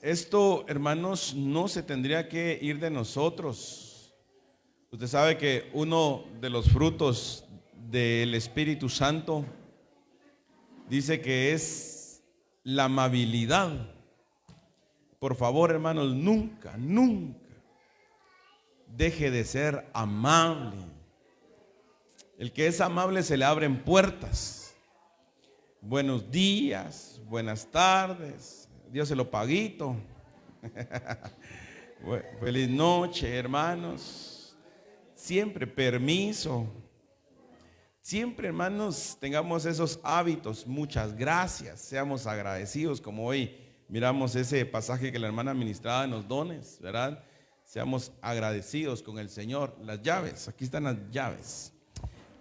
Esto, hermanos, no se tendría que ir de nosotros. Usted sabe que uno de los frutos del Espíritu Santo dice que es la amabilidad. Por favor, hermanos, nunca deje de ser amable. El que es amable se le abren puertas. Buenos días, buenas tardes, Dios se lo paguito. Feliz noche, hermanos. Siempre permiso. Siempre, hermanos, tengamos esos hábitos. Muchas gracias. Seamos agradecidos, como hoy miramos ese pasaje que la hermana ministraba en los dones, ¿verdad? Seamos agradecidos con el Señor. Las llaves, aquí están las llaves.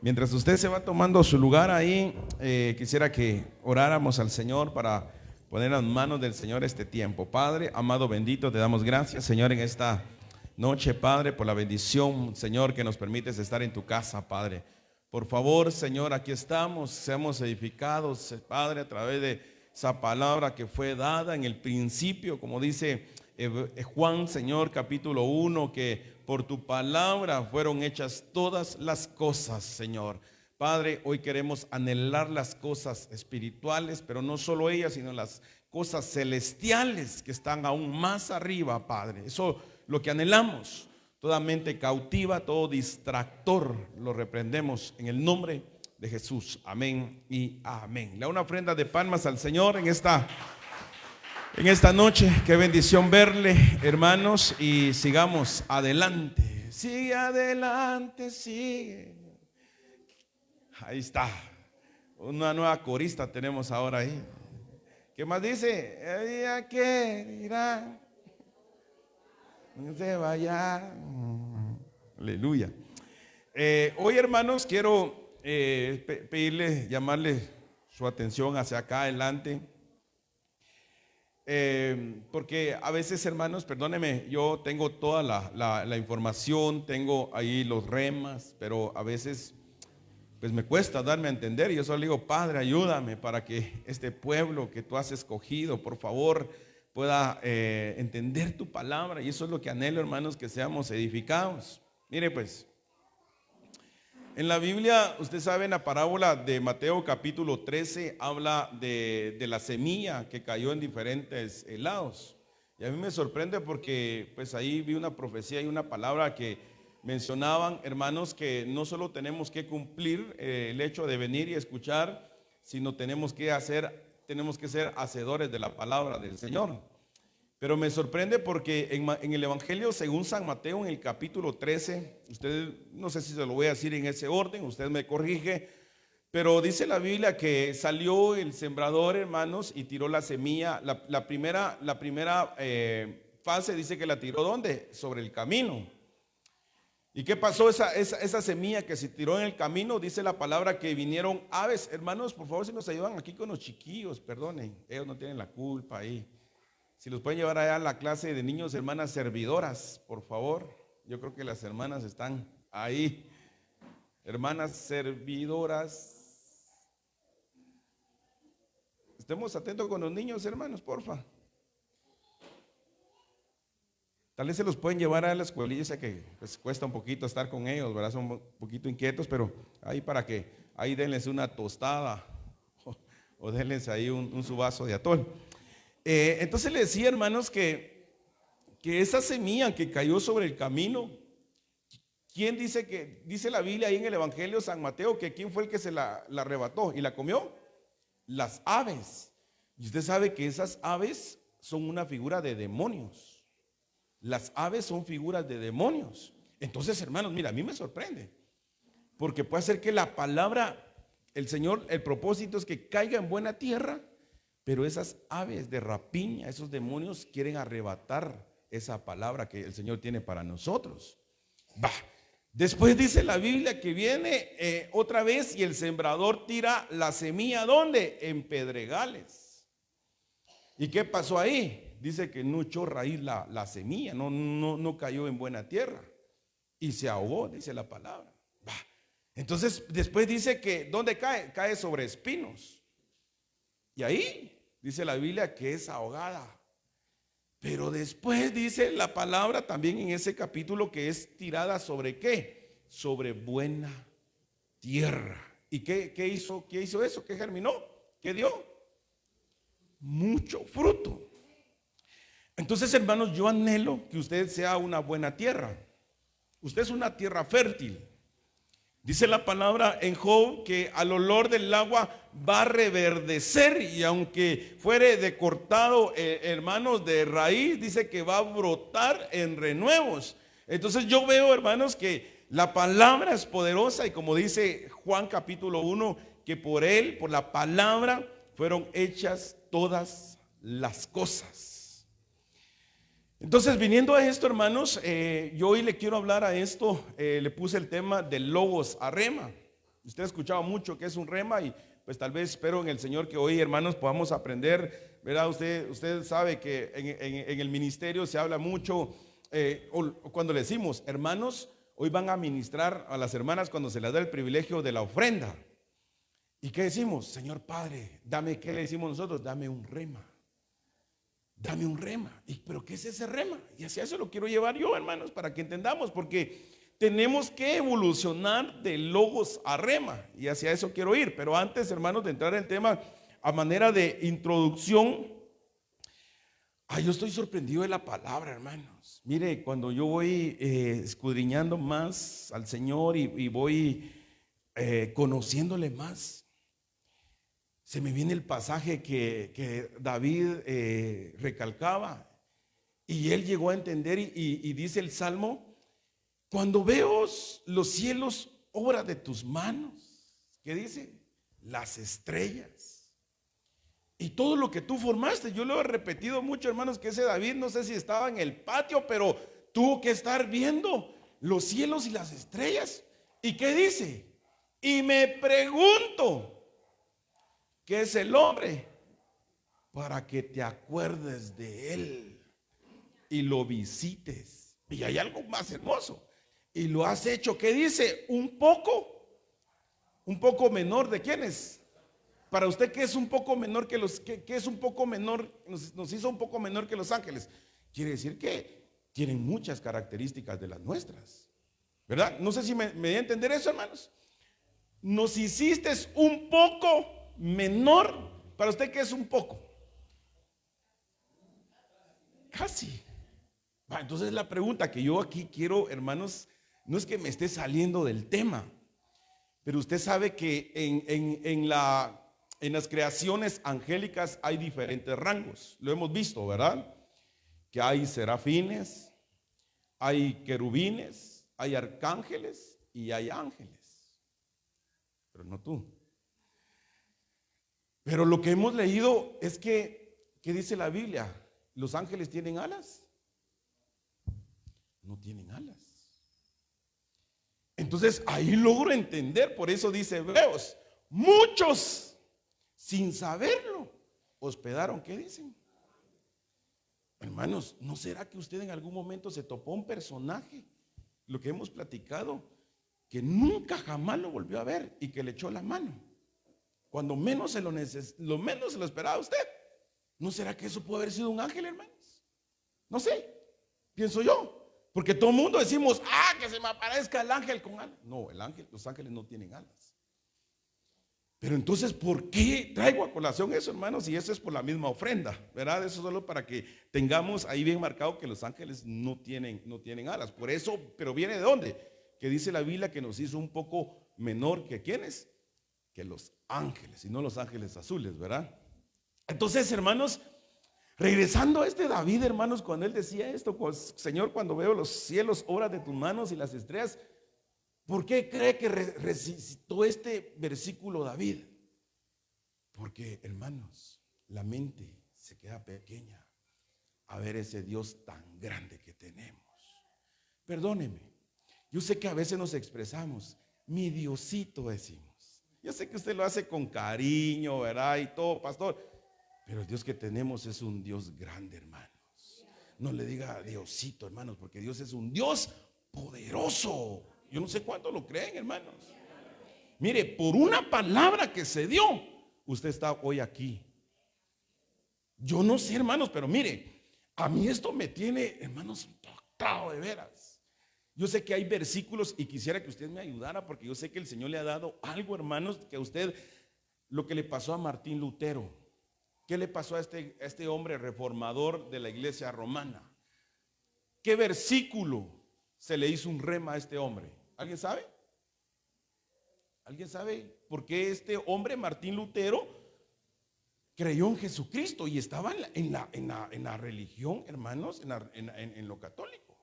Mientras usted se va tomando su lugar ahí, quisiera que oráramos al Señor para poner en las manos del Señor este tiempo. Padre, amado bendito, te damos gracias, Señor, en esta noche, Padre, por la bendición, Señor, que nos permites estar en tu casa, Padre. Por favor, Señor, aquí estamos, seamos edificados, Padre, a través de esa palabra que fue dada en el principio, como dice Juan, Señor, capítulo 1, que por tu palabra fueron hechas todas las cosas, Señor. Padre, hoy queremos anhelar las cosas espirituales, pero no solo ellas, sino las cosas celestiales que están aún más arriba, Padre. Eso lo que anhelamos. Toda mente cautiva, todo distractor, lo reprendemos en el nombre de Jesús. Amén y amén. Le da una ofrenda de palmas al Señor en esta noche. Qué bendición verle, hermanos, y sigamos adelante. Sigue adelante, sigue. Ahí está. Una nueva corista tenemos ahora ahí. ¿Qué más dice? Ella que irá. No se vaya. Aleluya. Hoy, hermanos, quiero llamarle su atención hacia acá adelante. Porque a veces, hermanos, perdóneme, yo tengo toda la información, tengo ahí los remas, pero a veces pues me cuesta darme a entender. Y yo solo digo, Padre, ayúdame para que este pueblo que tú has escogido, por favor, pueda entender tu palabra. Y eso es lo que anhelo, hermanos, que seamos edificados. Mire pues, en la Biblia, usted sabe, en la parábola de Mateo capítulo 13 habla de la semilla que cayó en diferentes lados. Y a mí me sorprende porque pues ahí vi una profecía y una palabra que mencionaban, hermanos, que no solo tenemos que cumplir el hecho de venir y escuchar, sino tenemos que ser hacedores de la palabra del Señor. Pero me sorprende porque en el Evangelio según San Mateo, en el capítulo 13, usted, no sé si se lo voy a decir en ese orden, usted me corrige, pero dice la Biblia que salió el sembrador, hermanos, y tiró la semilla. La primera fase dice que la tiró ¿dónde? Sobre el camino. ¿Y qué pasó? Esa semilla que se tiró en el camino, dice la palabra que vinieron aves. Hermanos, por favor, si nos ayudan aquí con los chiquillos, perdonen, ellos no tienen la culpa ahí. Si los pueden llevar allá a la clase de niños, hermanas servidoras, por favor. Yo creo que las hermanas están ahí. Hermanas servidoras. Estemos atentos con los niños, hermanos, porfa. Tal vez se los pueden llevar a la escuelilla, sé que pues cuesta un poquito estar con ellos, ¿verdad? Son un poquito inquietos, pero ahí para que ahí denles una tostada o denles ahí un su vaso de atol. Entonces le decía, hermanos, que esa semilla que cayó sobre el camino, ¿quién dice la Biblia ahí en el Evangelio de San Mateo, que quién fue el que se la arrebató y la comió? Las aves. Y usted sabe que esas aves son una figura de demonios. Las aves son figuras de demonios. Entonces, hermanos, mira, a mí me sorprende, porque puede ser que la palabra, el Señor, el propósito es que caiga en buena tierra, pero esas aves de rapiña, esos demonios quieren arrebatar esa palabra que el Señor tiene para nosotros. Después dice la Biblia que viene otra vez y el sembrador tira la semilla, ¿dónde? En pedregales. ¿Y qué pasó ahí? Dice que no echó raíz la semilla, no cayó en buena tierra y se ahogó, dice la palabra. Entonces después dice que ¿dónde cae? Cae sobre espinos. Y ahí dice la Biblia que es ahogada. Pero después dice la palabra también en ese capítulo que es tirada sobre ¿qué? Sobre buena tierra. ¿Y qué hizo? ¿Qué hizo eso? ¿Qué germinó? ¿Qué dio? Mucho fruto. Entonces, hermanos, yo anhelo que usted sea una buena tierra. Usted es una tierra fértil. Dice la palabra en Job que al olor del agua va a reverdecer, y aunque fuere decortado, hermanos, de raíz, dice que va a brotar en renuevos. Entonces yo veo, hermanos, que la palabra es poderosa, y como dice Juan capítulo 1, que por él, por la palabra, fueron hechas todas las cosas. Entonces, viniendo a esto, hermanos, yo hoy le quiero hablar a esto, le puse el tema de logos a rema. Usted ha escuchado mucho que es un rema, y pues tal vez espero en el Señor que hoy, hermanos, podamos aprender, ¿verdad? Usted sabe que en el ministerio se habla mucho, cuando le decimos, hermanos, hoy van a ministrar a las hermanas cuando se les da el privilegio de la ofrenda. ¿Y qué decimos? Señor Padre, dame, ¿qué le decimos nosotros? Dame un rema. Dame un rema. ¿Pero qué es ese rema? Y hacia eso lo quiero llevar yo, hermanos, para que entendamos, porque tenemos que evolucionar de logos a rema, y hacia eso quiero ir. Pero antes, hermanos, de entrar en el tema, a manera de introducción, yo estoy sorprendido de la palabra, hermanos. Mire, cuando yo voy escudriñando más al Señor y voy conociéndole más, se me viene el pasaje que David recalcaba, y él llegó a entender, y dice el Salmo: cuando veo los cielos, obra de tus manos, ¿qué dice? Las estrellas y todo lo que tú formaste. Yo lo he repetido mucho, hermanos, que ese David, no sé si estaba en el patio, pero tuvo que estar viendo los cielos y las estrellas. ¿Y qué dice? Y me pregunto, ¿qué es el hombre? Para que te acuerdes de él y lo visites. Y hay algo más hermoso. Y lo has hecho, ¿qué dice? Un poco menor de quiénes. Para usted, ¿qué es un poco menor que los? ¿Qué es un poco menor? Nos hizo un poco menor que los ángeles. Quiere decir que tienen muchas características de las nuestras, ¿verdad? No sé si me di a entender eso, hermanos. Nos hiciste un poco menor. Para usted, ¿qué es un poco? Casi. Entonces la pregunta que yo aquí quiero, hermanos, no es que me esté saliendo del tema, pero usted sabe que en las creaciones angélicas hay diferentes rangos. Lo hemos visto, ¿verdad? Que hay serafines, hay querubines, hay arcángeles y hay ángeles. Pero no tú. Pero lo que hemos leído es que, ¿qué dice la Biblia? ¿Los ángeles tienen alas? No tienen alas. Entonces ahí logro entender, por eso dice Hebreos, muchos sin saberlo hospedaron, ¿qué dicen? Hermanos, ¿no será que usted en algún momento se topó un personaje, lo que hemos platicado, que nunca jamás lo volvió a ver y que le echó la mano cuando menos lo menos se lo esperaba usted? ¿No será que eso puede haber sido un ángel, hermanos? No sé, pienso yo. Porque todo el mundo decimos, que se me aparezca el ángel con alas. No, los ángeles no tienen alas. Pero entonces, ¿por qué traigo a colación eso, hermanos? Y eso es por la misma ofrenda, ¿verdad? Eso solo para que tengamos ahí bien marcado que los ángeles no tienen alas. Por eso, pero ¿viene de dónde? Que dice la Biblia que nos hizo un poco menor que ¿quiénes? Que los ángeles, y no los ángeles azules, ¿verdad? Entonces, hermanos, regresando a David, hermanos, cuando él decía esto, pues, Señor, cuando veo los cielos, obra de tus manos, y las estrellas, ¿por qué cree que recitó este versículo David? Porque, hermanos, la mente se queda pequeña a ver ese Dios tan grande que tenemos. Perdóneme, yo sé que a veces nos expresamos, mi Diosito decimos. Yo sé que usted lo hace con cariño, ¿verdad? Y todo, pastor. Pero el Dios que tenemos es un Dios grande, hermanos. No le diga Diosito, hermanos, porque Dios es un Dios poderoso. Yo no sé cuánto lo creen, hermanos. Mire, por una palabra que se dio, usted está hoy aquí. Yo no sé, hermanos, pero mire, A mí esto me tiene, hermanos, impactado de veras. Yo sé que hay versículos y quisiera que usted me ayudara porque yo sé que el Señor le ha dado algo, hermanos, que a usted, lo que le pasó a Martín Lutero. ¿Qué le pasó a este hombre reformador de la iglesia romana? ¿Qué versículo se le hizo un rema a este hombre? ¿Alguien sabe? ¿Alguien sabe por qué este hombre, Martín Lutero, creyó en Jesucristo y estaba en la religión, hermanos, en lo católico?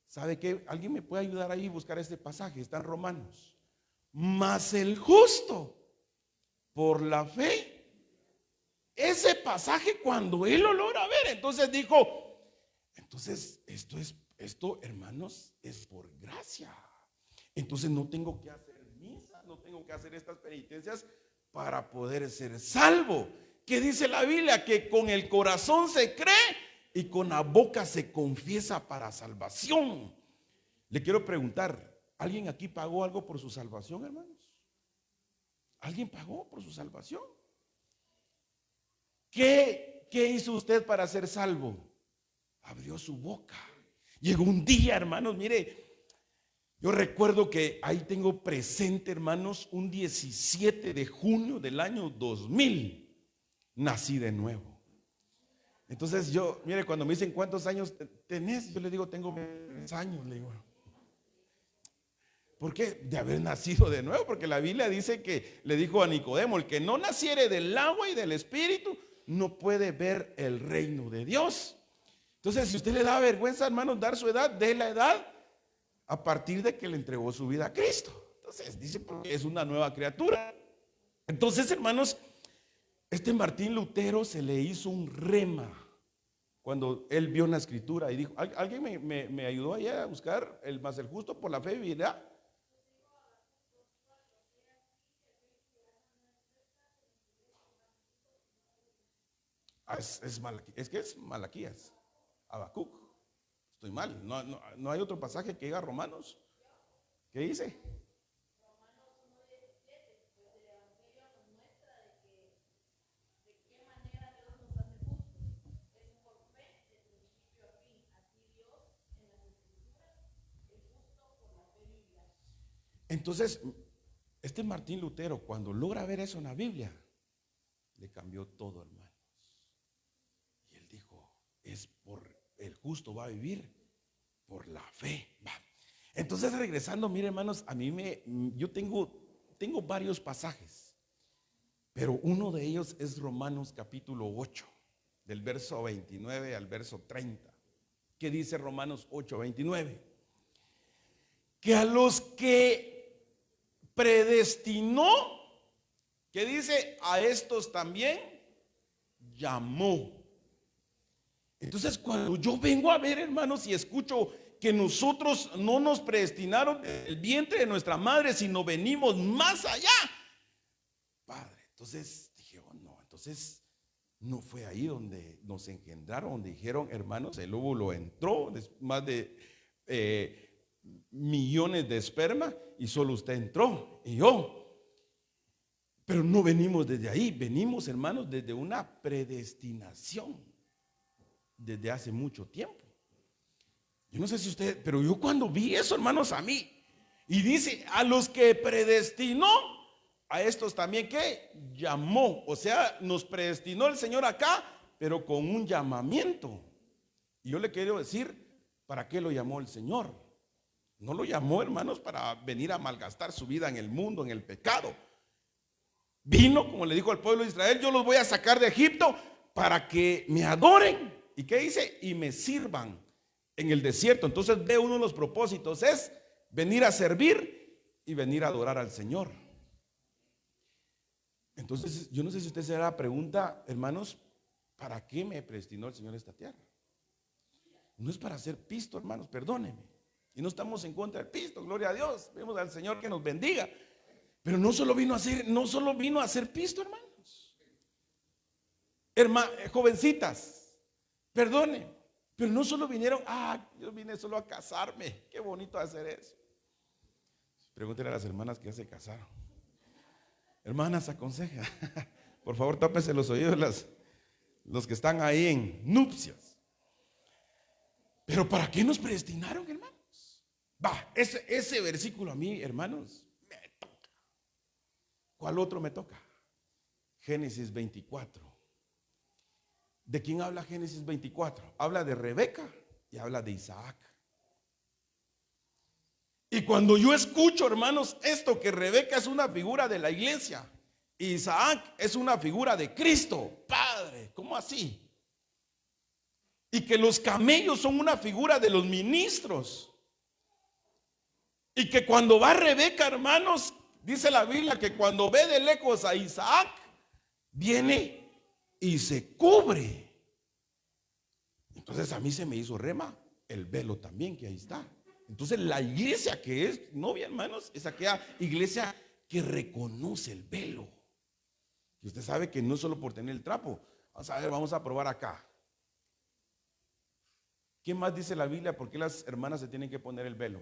¿Sabe qué? ¿Alguien me puede ayudar ahí a buscar este pasaje? Está en Romanos. Mas el justo por la fe. Ese pasaje cuando él lo logra ver, entonces dijo, entonces esto, hermanos, es por gracia. Entonces no tengo que hacer misa, no tengo que hacer estas penitencias para poder ser salvo. ¿Qué dice la Biblia? Que con el corazón se cree y con la boca se confiesa para salvación. Le quiero preguntar, ¿alguien aquí pagó algo por su salvación, hermanos? ¿Alguien pagó por su salvación? ¿Qué hizo usted para ser salvo? Abrió su boca. Llegó un día, hermanos, mire, yo recuerdo que ahí tengo presente, hermanos, un 17 de junio del año 2000, nací de nuevo. Entonces yo, mire, cuando me dicen cuántos años tenés, yo le digo, tengo 3 años, le digo. ¿Por qué? De haber nacido de nuevo, porque la Biblia dice que le dijo a Nicodemo, el que no naciere del agua y del espíritu, no puede ver el reino de Dios. Entonces, si usted le da vergüenza, hermanos, dar su edad, dé la edad a partir de que le entregó su vida a Cristo. Entonces, dice porque es una nueva criatura. Entonces, hermanos, este Martín Lutero se le hizo un rema cuando él vio en la escritura y dijo, ¿alguien me ayudó allá a buscar el más el justo por la fe vivirá? Es que es Malaquías, Habacuc. Estoy mal, no hay otro pasaje que diga Romanos. ¿Qué dice? Entonces, este Martín Lutero, cuando logra ver eso en la Biblia, le cambió todo, hermanos. Y él dijo, es por el justo va a vivir por la fe. Va. Entonces, regresando, mire, hermanos, yo tengo varios pasajes, pero uno de ellos es Romanos capítulo 8, del verso 29 al verso 30. ¿Qué dice Romanos 8, 29? Que a los que predestinó, ¿qué dice? A estos también llamó. Entonces, cuando yo vengo a ver, hermanos, y escucho que nosotros no nos predestinaron del vientre de nuestra madre, sino venimos más allá, Padre, entonces dije, oh no, entonces no fue ahí donde nos engendraron, donde dijeron, hermanos, el óvulo entró, más de millones de esperma y solo usted entró y yo. Pero no venimos desde ahí, venimos, hermanos, desde una predestinación, desde hace mucho tiempo. Yo no sé si usted, pero yo cuando vi eso, hermanos, a mí, y dice, a los que predestinó, a estos también que llamó, o sea, nos predestinó el Señor acá, pero con un llamamiento. Y yo le quiero decir, ¿para qué lo llamó el Señor? No lo llamó, hermanos, para venir a malgastar su vida en el mundo, en el pecado. Vino, como le dijo al pueblo de Israel, yo los voy a sacar de Egipto para que me adoren. ¿Y qué dice? Y me sirvan en el desierto. Entonces ve uno de los propósitos es venir a servir y venir a adorar al Señor. Entonces yo no sé si usted se hará la pregunta, hermanos, ¿para qué me predestinó el Señor a esta tierra? No es para hacer pisto, hermanos, perdónenme. Y no estamos en contra del pisto, gloria a Dios. Vemos al Señor que nos bendiga. Pero no solo vino a hacer pisto, hermanos. Jovencitas, perdone, pero no solo vinieron, yo vine solo a casarme. Qué bonito hacer eso. Pregúntenle a las hermanas que ya se casaron. Hermanas, aconseja. Por favor, tápense los oídos los que están ahí en nupcias. Pero ¿para qué nos predestinaron, hermanos? Va, ese versículo a mí, hermanos, me toca. ¿Cuál otro me toca? Génesis 24. ¿De quién habla Génesis 24? Habla de Rebeca y habla de Isaac. Y cuando yo escucho, hermanos, esto, que Rebeca es una figura de la iglesia, Isaac es una figura de Cristo, Padre, ¿cómo así? Y que los camellos son una figura de los ministros. Y que cuando va Rebeca, hermanos, dice la Biblia que cuando ve de lejos a Isaac, viene y se cubre. Entonces a mí se me hizo rema el velo también, que ahí está. Entonces la iglesia que es novia, hermanos, es aquella iglesia que reconoce el velo. Y usted sabe que no es solo por tener el trapo. Vamos a ver, vamos a probar acá. ¿Qué más dice la Biblia? ¿Por qué las hermanas se tienen que poner el velo?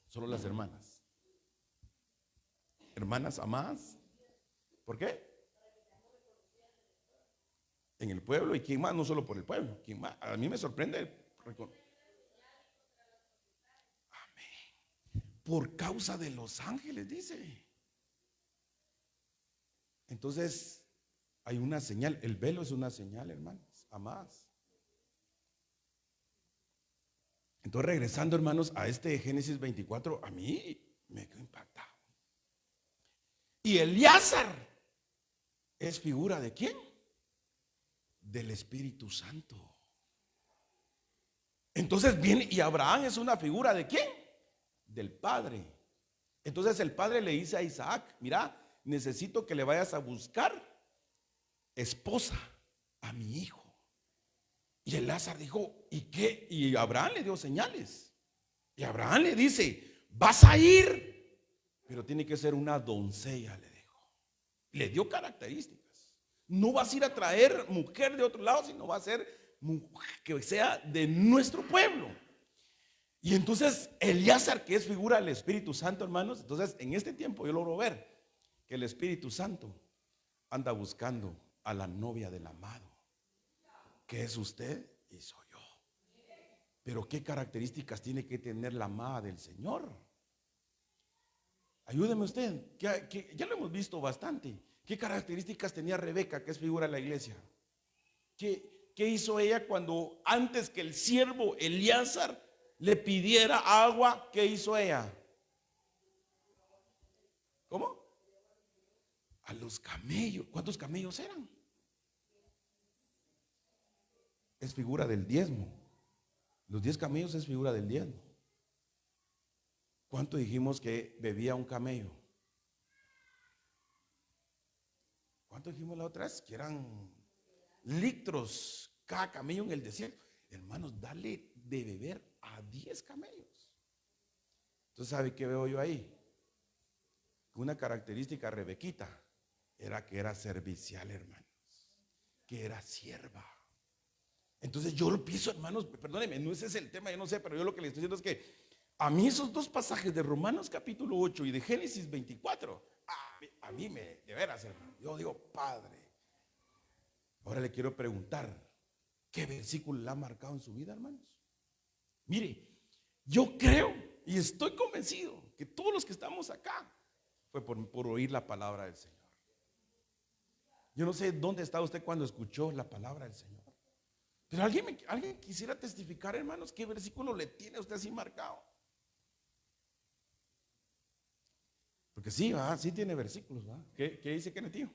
Solo las hermanas. Hermanas amadas. ¿Por qué? En el pueblo. ¿Y quién más? No solo por el pueblo. ¿Quién más? A mí me sorprende. Por causa de los ángeles, dice. Entonces, hay una señal. El velo es una señal, hermanos, amadas. Entonces, regresando, hermanos, a este Génesis 24, a mí me quedó impactado. Y Elíasar es figura ¿de quién? Del Espíritu Santo. Entonces viene, y Abraham es una figura ¿de quién? Del Padre. Entonces el Padre le dice a Isaac: mira, necesito que le vayas a buscar esposa a mi hijo. Y Elíasar dijo: ¿y qué? Y Abraham le dio señales. Y Abraham le dice: vas a ir, pero tiene que ser una doncella, le dijo. Le dio características. No vas a ir a traer mujer de otro lado, sino va a ser mujer que sea de nuestro pueblo. Y entonces Elíasar, que es figura del Espíritu Santo, hermanos, entonces en este tiempo yo logro ver que el Espíritu Santo anda buscando a la novia del amado, que es usted y soy yo. Pero ¿qué características tiene que tener la amada del Señor? Ayúdeme usted, que ya lo hemos visto bastante. ¿Qué características tenía Rebeca, que es figura de la iglesia? ¿Qué hizo ella cuando antes que el siervo Elíasar le pidiera agua? ¿Qué hizo ella? ¿Cómo? A los camellos. ¿Cuántos camellos eran? Es figura del diezmo. Los 10 camellos es figura del diezmo. ¿Cuánto dijimos que bebía un camello? ¿Cuánto dijimos la otra vez? Que eran litros cada camello en el desierto. Hermanos, dale de beber a 10 camellos. Entonces, ¿sabe qué veo yo ahí? Una característica Rebequita era que era servicial, hermanos, que era sierva. Entonces yo lo pienso, hermanos, perdónenme, no ese es el tema, yo no sé, pero yo lo que les estoy diciendo es que a mí esos dos pasajes de Romanos capítulo 8 y de Génesis 24, a mí me, de veras, hermano, yo digo: Padre. Ahora le quiero preguntar, ¿qué versículo le ha marcado en su vida, hermanos? Mire, yo creo y estoy convencido que todos los que estamos acá fue por oír la palabra del Señor. Yo no sé dónde está usted cuando escuchó la palabra del Señor. Pero alguien quisiera testificar, hermanos, ¿qué versículo le tiene a usted así marcado? Porque sí, sí tiene versículos, ¿va? ¿Qué dice Kenneth, tío?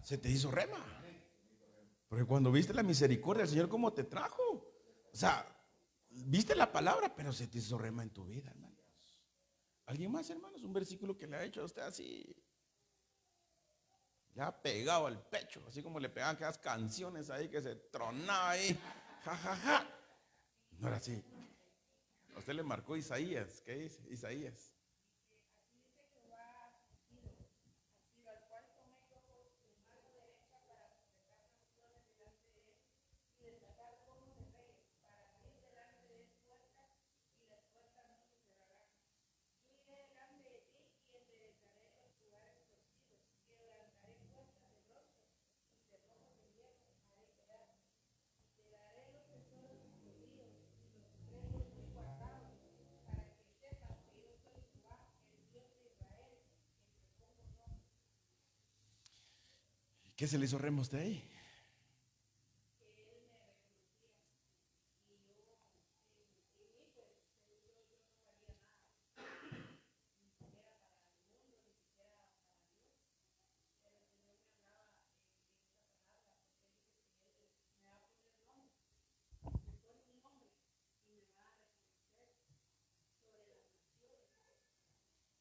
Se te hizo rema. Porque cuando viste la misericordia del Señor, ¿cómo te trajo? O sea, viste la palabra, pero se te hizo rema en tu vida, hermanos. ¿Alguien más, hermanos? Un versículo que le ha hecho a usted así, ya pegado al pecho, así como le pegaban aquellas canciones ahí que se tronaba ahí, ja, ja, ja. No era así. A usted le marcó Isaías. ¿Qué dice Isaías? ¿Qué se le hizo rema a usted ahí?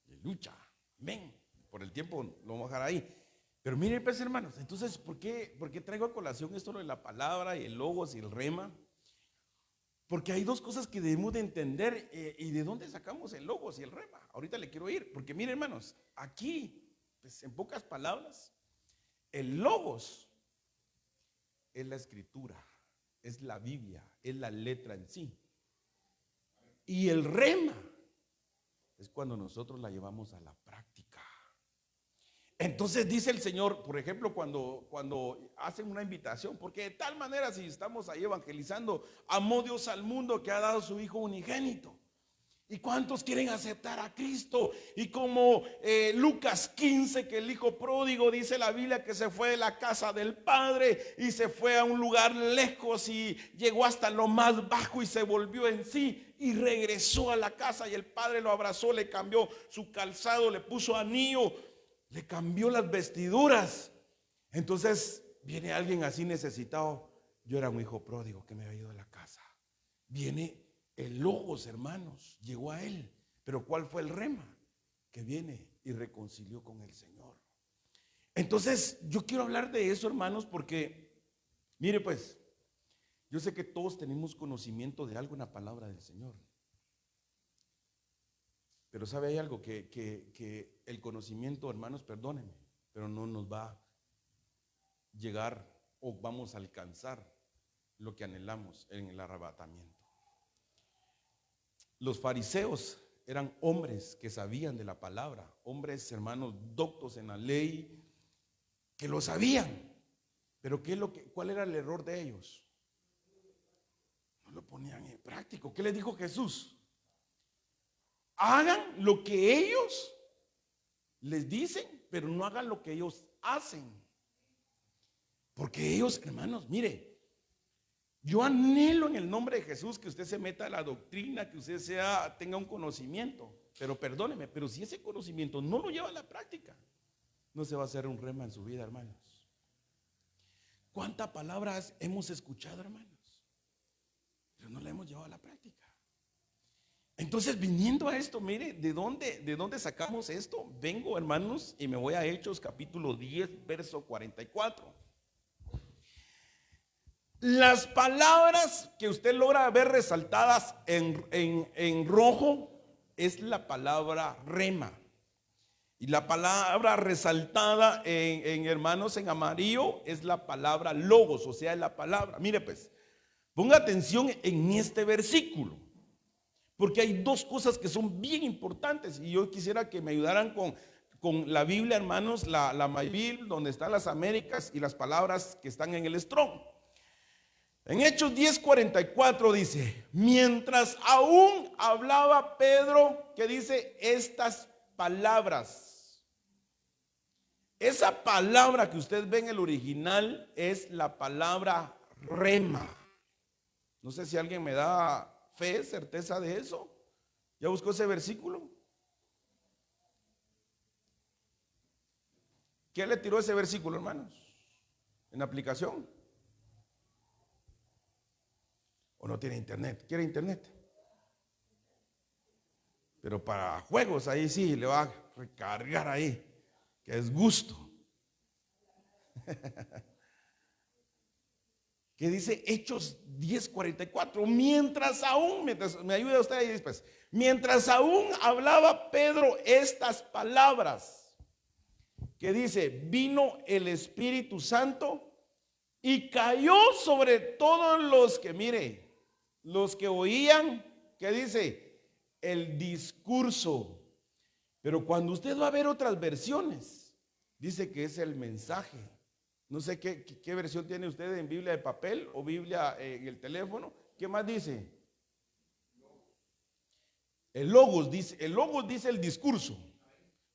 De lucha. Ven, por el tiempo lo vamos a dejar ahí. Pero miren, pues, hermanos, entonces, ¿por qué traigo a colación esto de la palabra y el logos y el rema? Porque hay dos cosas que debemos de entender y de dónde sacamos el logos y el rema. Ahorita le quiero ir, porque miren, hermanos, aquí, pues, en pocas palabras, el logos es la escritura, es la Biblia, es la letra en sí. Y el rema es cuando nosotros la llevamos a la práctica. Entonces dice el Señor, por ejemplo, cuando hacen una invitación, porque de tal manera si estamos ahí evangelizando, amó Dios al mundo que ha dado su Hijo unigénito. ¿Y cuántos quieren aceptar a Cristo? Y como Lucas 15, que el hijo pródigo, dice la Biblia, que se fue de la casa del padre y se fue a un lugar lejos y llegó hasta lo más bajo y se volvió en sí y regresó a la casa y el padre lo abrazó, le cambió su calzado, le puso anillo, le cambió las vestiduras. Entonces viene alguien así necesitado. Yo era un hijo pródigo que me había ido de la casa. Viene el logos, hermanos, llegó a él. Pero ¿cuál fue el rema? Que viene y reconcilió con el Señor. Entonces yo quiero hablar de eso, hermanos, porque mire, pues, yo sé que todos tenemos conocimiento de algo en la palabra del Señor. Pero sabe, hay algo que el conocimiento, hermanos, perdónenme, pero no nos va a llegar o vamos a alcanzar lo que anhelamos en el arrebatamiento. Los fariseos eran hombres que sabían de la palabra, hombres, hermanos, doctos en la ley, que lo sabían. Pero ¿cuál era el error de ellos? No lo ponían en práctica. ¿Qué les dijo Jesús? Hagan lo que ellos les dicen, pero no hagan lo que ellos hacen. Porque ellos, hermanos, mire, yo anhelo en el nombre de Jesús que usted se meta a la doctrina, que usted tenga un conocimiento. Pero perdóneme, pero si ese conocimiento no lo lleva a la práctica, no se va a hacer un rema en su vida, hermanos. ¿Cuántas palabras hemos escuchado, hermanos? Pero no la hemos llevado a la práctica. Entonces, viniendo a esto, mire, ¿de dónde sacamos esto? Vengo, hermanos, y me voy a Hechos capítulo 10, verso 44. Las palabras que usted logra ver resaltadas en rojo es la palabra rema. Y la palabra resaltada hermanos, en amarillo es la palabra logos, o sea, es la palabra. Mire, pues, ponga atención en este versículo, porque hay dos cosas que son bien importantes y yo quisiera que me ayudaran con la Biblia, hermanos, la MyBiblia, donde están las Américas y las palabras que están en el Strong. En Hechos 10:44 dice, mientras aún hablaba Pedro, que dice estas palabras. Esa palabra que usted ve en el original es la palabra rema. No sé si alguien me da fe, certeza de eso. ¿Ya buscó ese versículo? ¿Qué le tiró ese versículo, hermanos? en la aplicación. ¿O no tiene internet? ¿Quiere internet? Pero para juegos ahí sí le va a recargar ahí, que es gusto. Que dice Hechos 10:44, mientras me ayuda usted ahí después, mientras aún hablaba Pedro estas palabras, que dice, vino el Espíritu Santo y cayó sobre todos los que, mire, los que oían, que dice, el discurso. Pero cuando usted va a ver otras versiones, dice que es el mensaje. No sé qué versión tiene usted en Biblia de papel o Biblia en el teléfono. ¿Qué más dice? El logos dice el discurso.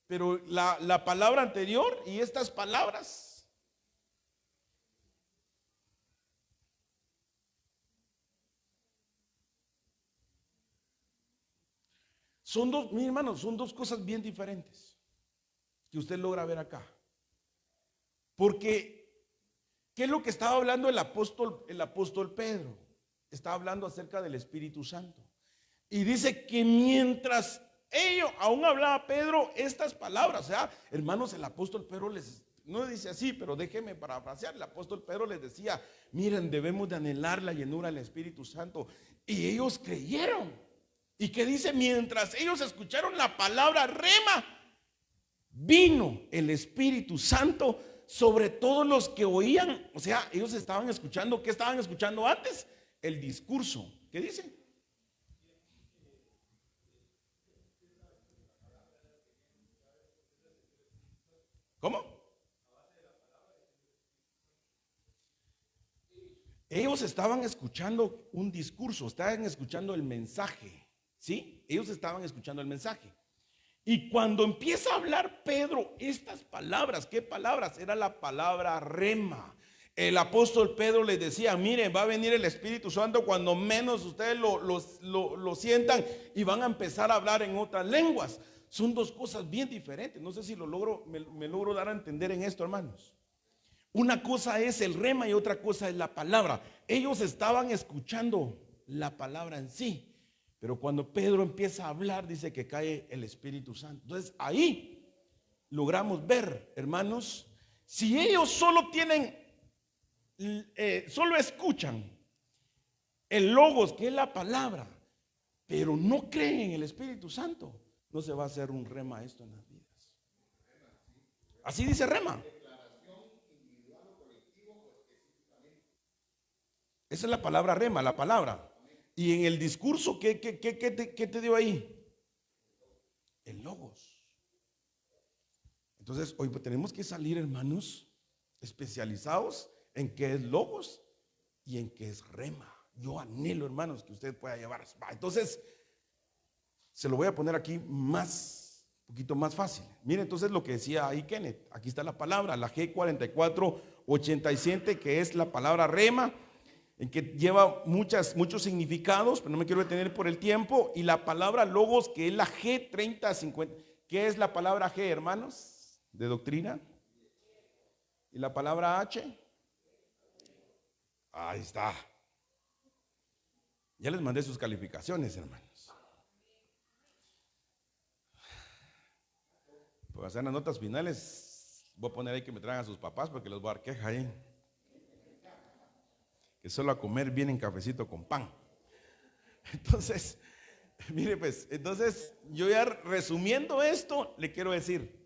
Pero la palabra anterior y estas palabras son dos, mi hermano, son dos cosas bien diferentes que usted logra ver acá. Porque ¿qué es lo que estaba hablando el apóstol Pedro? Estaba hablando acerca del Espíritu Santo. Y dice que mientras ellos, aún hablaba Pedro estas palabras, o sea, hermanos, el apóstol Pedro no dice así, pero déjeme parafrasear, el apóstol Pedro les decía, miren, debemos de anhelar la llenura del Espíritu Santo. Y ellos creyeron. Y que dice, mientras ellos escucharon la palabra rema, vino el Espíritu Santo sobre todos los que oían. O sea, ellos estaban escuchando. ¿Qué estaban escuchando antes? El discurso. ¿Qué dice? ¿Cómo? Ellos estaban escuchando un discurso, estaban escuchando el mensaje. ¿Sí? Ellos estaban escuchando el mensaje. Y cuando empieza a hablar Pedro estas palabras, ¿qué palabras? Era la palabra rema. El apóstol Pedro les decía, miren, va a venir el Espíritu Santo cuando menos ustedes lo sientan y van a empezar a hablar en otras lenguas. Son dos cosas bien diferentes. No sé si me logro dar a entender en esto, hermanos. Una cosa es el rema y otra cosa es la palabra. Ellos estaban escuchando la palabra en sí. Pero cuando Pedro empieza a hablar, dice que cae el Espíritu Santo. Entonces ahí logramos ver, hermanos, si ellos solo escuchan el logos, que es la palabra, pero no creen en el Espíritu Santo, no se va a hacer un rema esto en las vidas. Así dice rema. Esa es la palabra rema, la palabra. Y en el discurso, ¿qué te dio ahí? El logos. Entonces, hoy tenemos que salir, hermanos, especializados en qué es logos y en qué es rema. Yo anhelo, hermanos, que usted pueda llevar. Entonces, se lo voy a poner aquí un poquito más fácil. Mire, entonces lo que decía ahí Kenneth. Aquí está la palabra, la G4487, que es la palabra rema, en que lleva muchos significados, pero no me quiero detener por el tiempo. Y la palabra logos, que es la G3050. ¿Qué es la palabra G, hermanos? De doctrina. ¿Y la palabra H? Ahí está. Ya les mandé sus calificaciones, hermanos. Pues hacer las notas finales, voy a poner ahí que me traigan a sus papás porque los voy a dar queja ahí. Que solo a comer vienen cafecito con pan. Entonces, mire pues, entonces yo ya resumiendo esto, le quiero decir,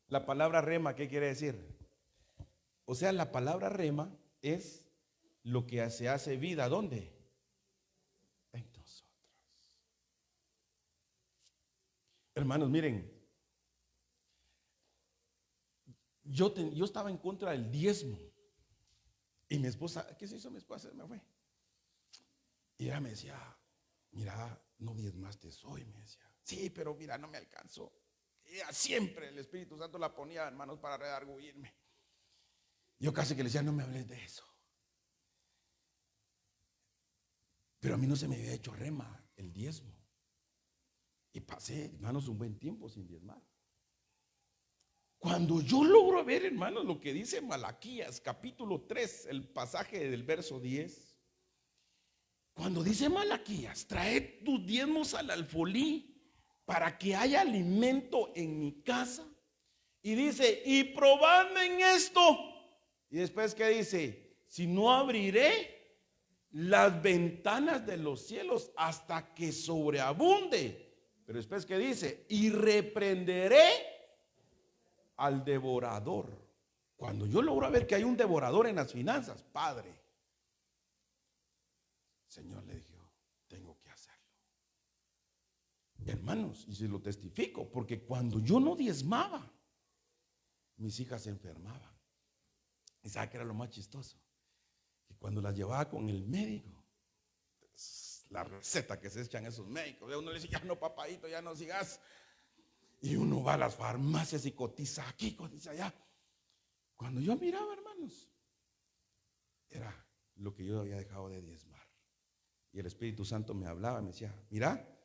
la palabra rema, ¿qué quiere decir? O sea, la palabra rema es lo que se hace vida, ¿dónde? En nosotros. Hermanos, miren, yo estaba en contra del diezmo. Y mi esposa, ¿qué se hizo mi esposa? Me fue. Y ella me decía, mira, no diezmaste hoy, me decía. Sí, pero mira, no me alcanzó. Ella siempre el Espíritu Santo la ponía, hermanos, para redarguirme. Yo casi que le decía, no me hables de eso. Pero a mí no se me había hecho rema el diezmo. Y pasé, hermanos, un buen tiempo sin diezmar. Cuando yo logro ver, hermanos, lo que dice Malaquías, capítulo 3, el pasaje del verso 10, cuando dice Malaquías, trae tus diezmos al alfolí para que haya alimento en mi casa. Y dice, y probadme en esto. Y después, ¿qué dice? Si no abriré las ventanas de los cielos hasta que sobreabunde. Pero después, ¿qué dice? Y reprenderé al devorador. Cuando yo logro ver que hay un devorador en las finanzas, Padre, Señor le dijo, tengo que hacerlo. Hermanos, y se lo testifico, porque cuando yo no diezmaba, mis hijas se enfermaban. ¿Y sabe qué era lo más chistoso? Que cuando las llevaba con el médico, la receta que se echan esos médicos, uno le dice, ya no, papadito, ya no sigas. Y uno va a las farmacias y cotiza aquí, cotiza allá. Cuando yo miraba, hermanos, era lo que yo había dejado de diezmar. Y el Espíritu Santo me hablaba, me decía, mira,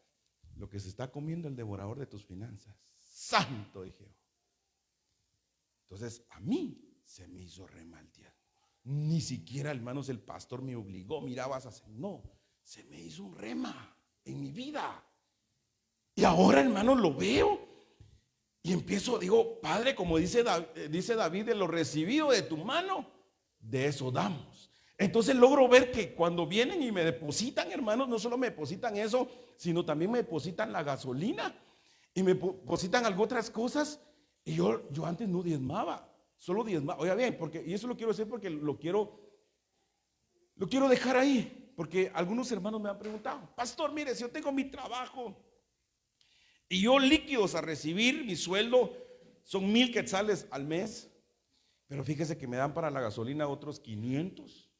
lo que se está comiendo el devorador de tus finanzas. Santo, dije yo. Entonces, a mí se me hizo re mal diezmo. Ni siquiera, hermanos, el pastor me obligó, mira, vas a hacer. No, se me hizo un rema en mi vida. Y ahora, hermanos, lo veo. Y empiezo, digo, Padre, como dice David, de lo recibido de tu mano, de eso damos. Entonces logro ver que cuando vienen y me depositan, hermanos, no solo me depositan eso, sino también me depositan la gasolina y me depositan algo otras cosas. Y yo antes no diezmaba, solo diezmaba. Oiga bien, y eso lo quiero decir porque lo quiero dejar ahí, porque algunos hermanos me han preguntado, pastor, mire, si yo tengo mi trabajo y yo líquidos a recibir, mi sueldo son 1,000 quetzales al mes, pero fíjese que me dan para la gasolina otros 500.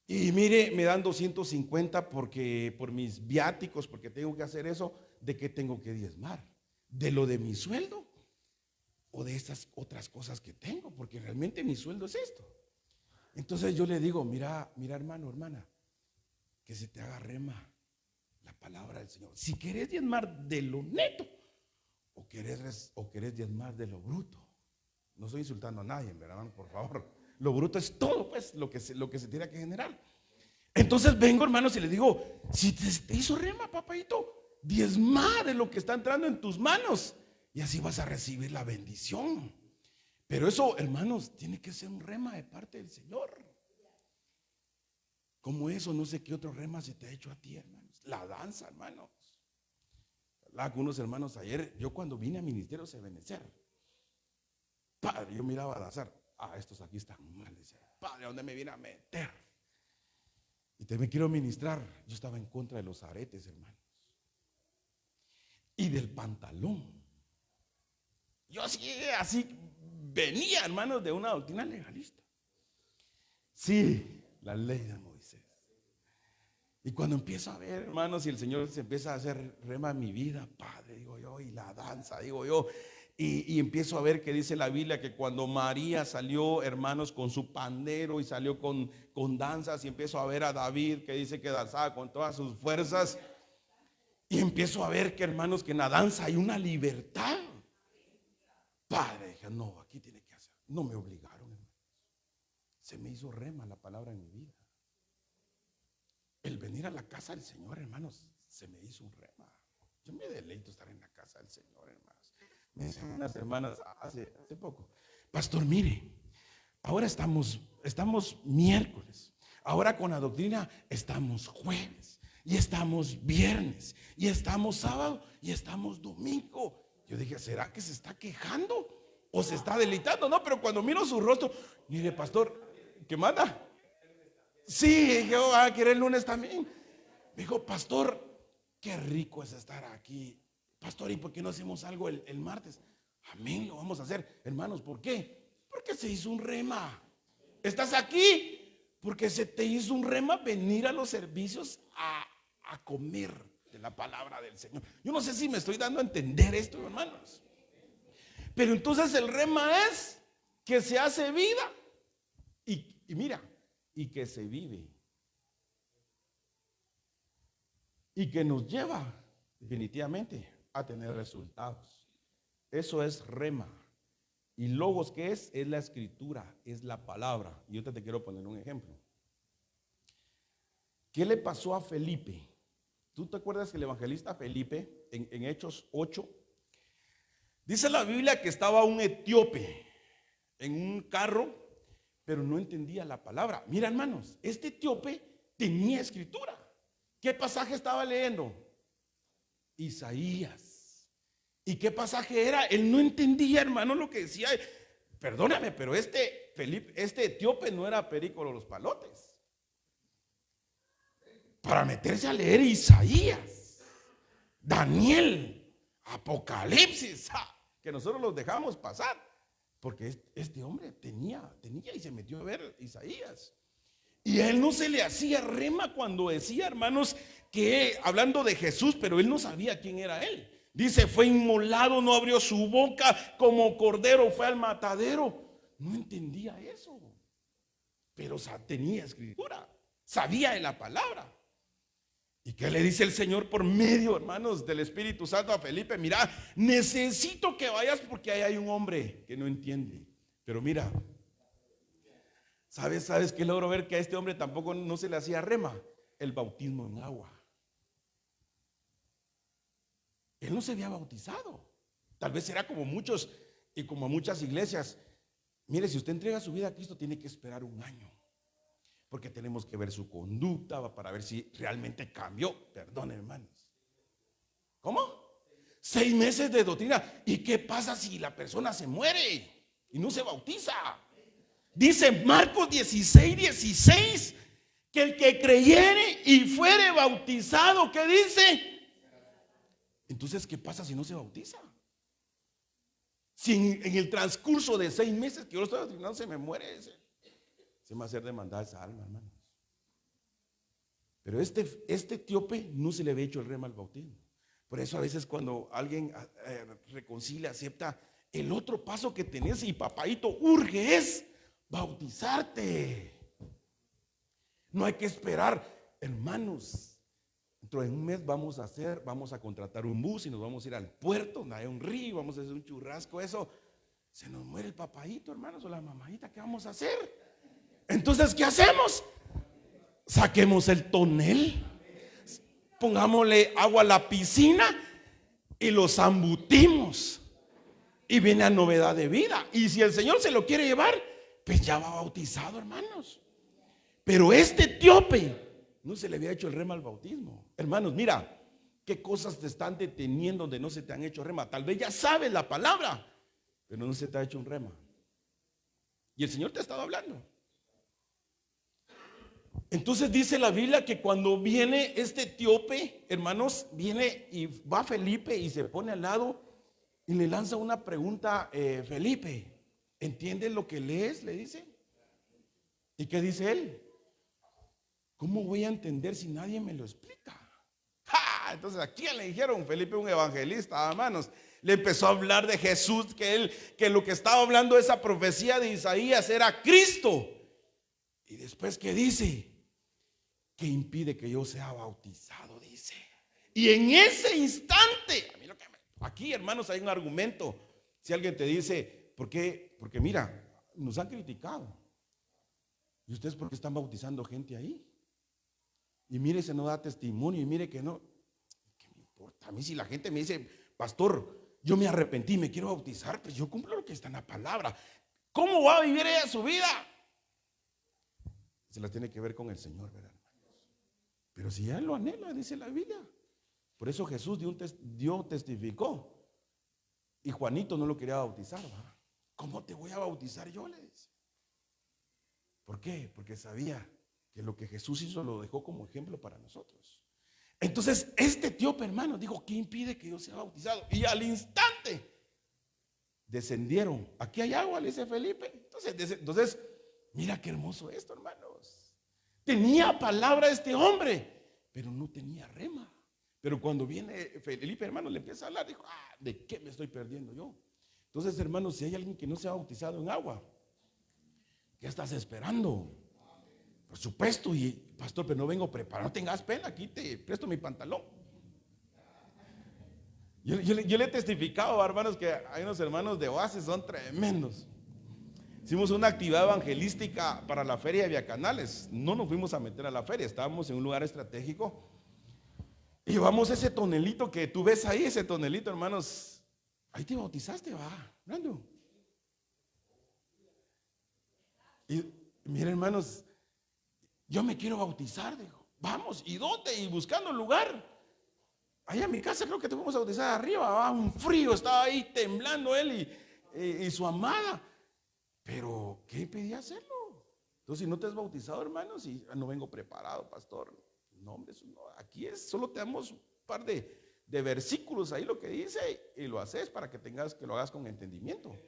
Y mire, me dan 250 porque por mis viáticos, porque tengo que hacer eso. ¿De qué tengo que diezmar? ¿De lo de mi sueldo? ¿O de estas otras cosas que tengo? Porque realmente mi sueldo es esto. Entonces yo le digo, mira hermano, hermana, que se te haga rema la palabra del Señor. Si querés diezmar de lo neto o querés diezmar de lo bruto. No estoy insultando a nadie, ¿verdad? Por favor. Lo bruto es todo, pues, lo que se tiene que generar. Entonces vengo, hermanos, y le digo, si te hizo rema, papadito, diezma de lo que está entrando en tus manos y así vas a recibir la bendición. Pero eso, hermanos, tiene que ser un rema de parte del Señor. Como eso, no sé qué otro rema se te ha hecho a ti, hermanos. La danza, hermanos. Algunos hermanos ayer, yo cuando vine a Ministerio Ebenecer, Padre, yo miraba a danzar. Estos aquí están mal, decía. Padre, ¿dónde me viene a meter? Y te me quiero ministrar. Yo estaba en contra de los aretes, hermanos. Y del pantalón. Yo así venía, hermanos, de una doctrina legalista. Sí, la ley de Moisés. Y cuando empiezo a ver, hermanos, y el Señor se empieza a hacer rema en mi vida, Padre, digo yo, y la danza, digo yo. Y empiezo a ver que dice la Biblia que cuando María salió, hermanos, con su pandero y salió con danzas, y empiezo a ver a David que dice que danzaba con todas sus fuerzas, y empiezo a ver que, hermanos, que en la danza hay una libertad. Padre, dije, no, aquí tiene que hacer. No me obligaron, hermanos. Se me hizo rema la palabra en mi vida. El venir a la casa del Señor, hermanos, se me hizo un rema. Yo me deleito estar en la casa del Señor, hermanos. Me dicen unas hermanas hace poco, pastor, mire, ahora estamos miércoles, ahora con la doctrina estamos jueves, y estamos viernes, y estamos sábado, y estamos domingo. Yo dije, ¿será que se está quejando o se está deleitando? No, pero cuando miro su rostro, mire, pastor, ¿qué manda? Sí, dije, quiere el lunes también. Me dijo, pastor, qué rico es estar aquí. Pastor, ¿y por qué no hacemos algo el martes? Amén, lo vamos a hacer. Hermanos, ¿por qué? Porque se hizo un rema. ¿Estás aquí? Porque se te hizo un rema venir a los servicios a comer de la palabra del Señor. Yo no sé si me estoy dando a entender esto, hermanos. Pero entonces el rema es que se hace vida y mira, y que se vive. Y que nos lleva definitivamente a tener resultados. Eso es rema. Y logos, ¿qué es? Es la escritura, es la palabra. Y ahorita te quiero poner un ejemplo. ¿Qué le pasó a Felipe? ¿Tú te acuerdas que el evangelista Felipe, en Hechos 8, dice la Biblia que estaba un etíope en un carro, pero no entendía la palabra? Mira, hermanos, este etíope tenía escritura. ¿Qué pasaje estaba leyendo? Isaías. ¿Y qué pasaje era? Él no entendía, hermano, lo que decía. Perdóname, pero este etíope no era perico de los palotes para meterse a leer Isaías, Daniel, Apocalipsis, que nosotros los dejamos pasar, porque este hombre tenía y se metió a ver Isaías. Y a él no se le hacía rema cuando decía, hermanos, que hablando de Jesús, pero él no sabía quién era él. Dice, fue inmolado, no abrió su boca, como cordero fue al matadero. No entendía eso, pero tenía escritura, sabía de la palabra. ¿Y qué le dice el Señor por medio, hermanos, del Espíritu Santo a Felipe? Mira, necesito que vayas porque ahí hay un hombre que no entiende. Pero mira, ¿sabes qué logro ver? Que a este hombre tampoco no se le hacía rema: el bautismo en agua. Él no se había bautizado. Tal vez era como muchos y como muchas iglesias. Mire, si usted entrega su vida a Cristo, tiene que esperar un año, porque tenemos que ver su conducta para ver si realmente cambió. Perdón, hermanos. ¿Cómo? 6 meses de doctrina. ¿Y qué pasa si la persona se muere y no se bautiza? Dice Marcos 16:16 que el que creyere y fuere bautizado, ¿qué dice? Entonces, ¿qué pasa si no se bautiza? Si en el transcurso de 6 meses que yo lo estoy bautizando se me muere ese, se me va a hacer demandar esa alma, hermanos. Pero este etíope no se le había hecho el rema al bautismo. Por eso a veces cuando alguien reconcilia, acepta, el otro paso que tenés, y papadito urge, es bautizarte. No hay que esperar, hermanos. Dentro de un mes vamos a contratar un bus y nos vamos a ir al puerto, donde hay un río, vamos a hacer un churrasco, eso. Se nos muere el papadito, hermanos, o la mamadita, ¿qué vamos a hacer? Entonces, ¿qué hacemos? Saquemos el tonel, pongámosle agua a la piscina y lo zambutimos. Y viene a novedad de vida. Y si el Señor se lo quiere llevar, pues ya va bautizado, hermanos. Pero este etíope no se le había hecho el rema al bautismo. Hermanos, mira, qué cosas te están deteniendo donde no se te han hecho rema. Tal vez ya sabes la palabra, pero no se te ha hecho un rema. Y el Señor te ha estado hablando. Entonces dice la Biblia que cuando viene este etíope, hermanos, viene y va Felipe y se pone al lado y le lanza una pregunta. Felipe, ¿entiendes lo que lees? Le dice. ¿Y qué dice él? ¿Cómo voy a entender si nadie me lo explica? ¡Ja! Entonces, ¿a quién le dijeron? Felipe, un evangelista, hermanos. Le empezó a hablar de Jesús, que lo que estaba hablando esa profecía de Isaías era Cristo. Y después, ¿qué dice? ¿Qué impide que yo sea bautizado? Dice. Y en ese instante, aquí, hermanos, hay un argumento. Si alguien te dice, ¿por qué? Porque mira, nos han criticado. ¿Y ustedes por qué están bautizando gente ahí? Y mire, se no da testimonio, y mire que no. ¿Qué me importa? A mí, si la gente me dice, pastor, yo me arrepentí, me quiero bautizar, pues yo cumplo lo que está en la palabra. ¿Cómo va a vivir ella su vida? Se la tiene que ver con el Señor, ¿verdad, hermanos? Pero si ya lo anhela, dice la Biblia. Por eso Jesús testificó. Y Juanito no lo quería bautizar, ¿verdad? ¿Cómo te voy a bautizar yo? Le dice. ¿Por qué? Porque sabía que lo que Jesús hizo lo dejó como ejemplo para nosotros. Entonces este etíope, hermano, dijo, ¿qué impide que yo sea bautizado? Y al instante descendieron. Aquí hay agua, le dice Felipe. Entonces, mira qué hermoso esto, hermanos. Tenía palabra este hombre, pero no tenía rema. Pero cuando viene Felipe, hermano, le empieza a hablar, dijo, ¿de qué me estoy perdiendo yo? Entonces, hermanos, si hay alguien que no se ha bautizado en agua, ¿qué estás esperando? Por supuesto, y pastor, pero no vengo preparado, no tengas pena, aquí te presto mi pantalón. Yo le he testificado, hermanos, que hay unos hermanos de Oasis, son tremendos. Hicimos una actividad evangelística para la feria de Viacanales. No nos fuimos a meter a la feria, estábamos en un lugar estratégico. Y llevamos ese tonelito que tú ves ahí, ese tonelito, hermanos. Ahí te bautizaste, va, Brando. Y miren, hermanos, yo me quiero bautizar, dijo. Vamos, ¿y dónde? Y buscando el lugar. Allá en mi casa creo que te fuimos a bautizar arriba, va, un frío, estaba ahí temblando él y su amada. Pero, ¿qué pedía hacerlo? Entonces, si no te has bautizado, hermanos, y no vengo preparado, pastor. No, hombre, eso no, aquí solo te damos un par de versículos ahí lo que dice y lo haces para que lo hagas con entendimiento.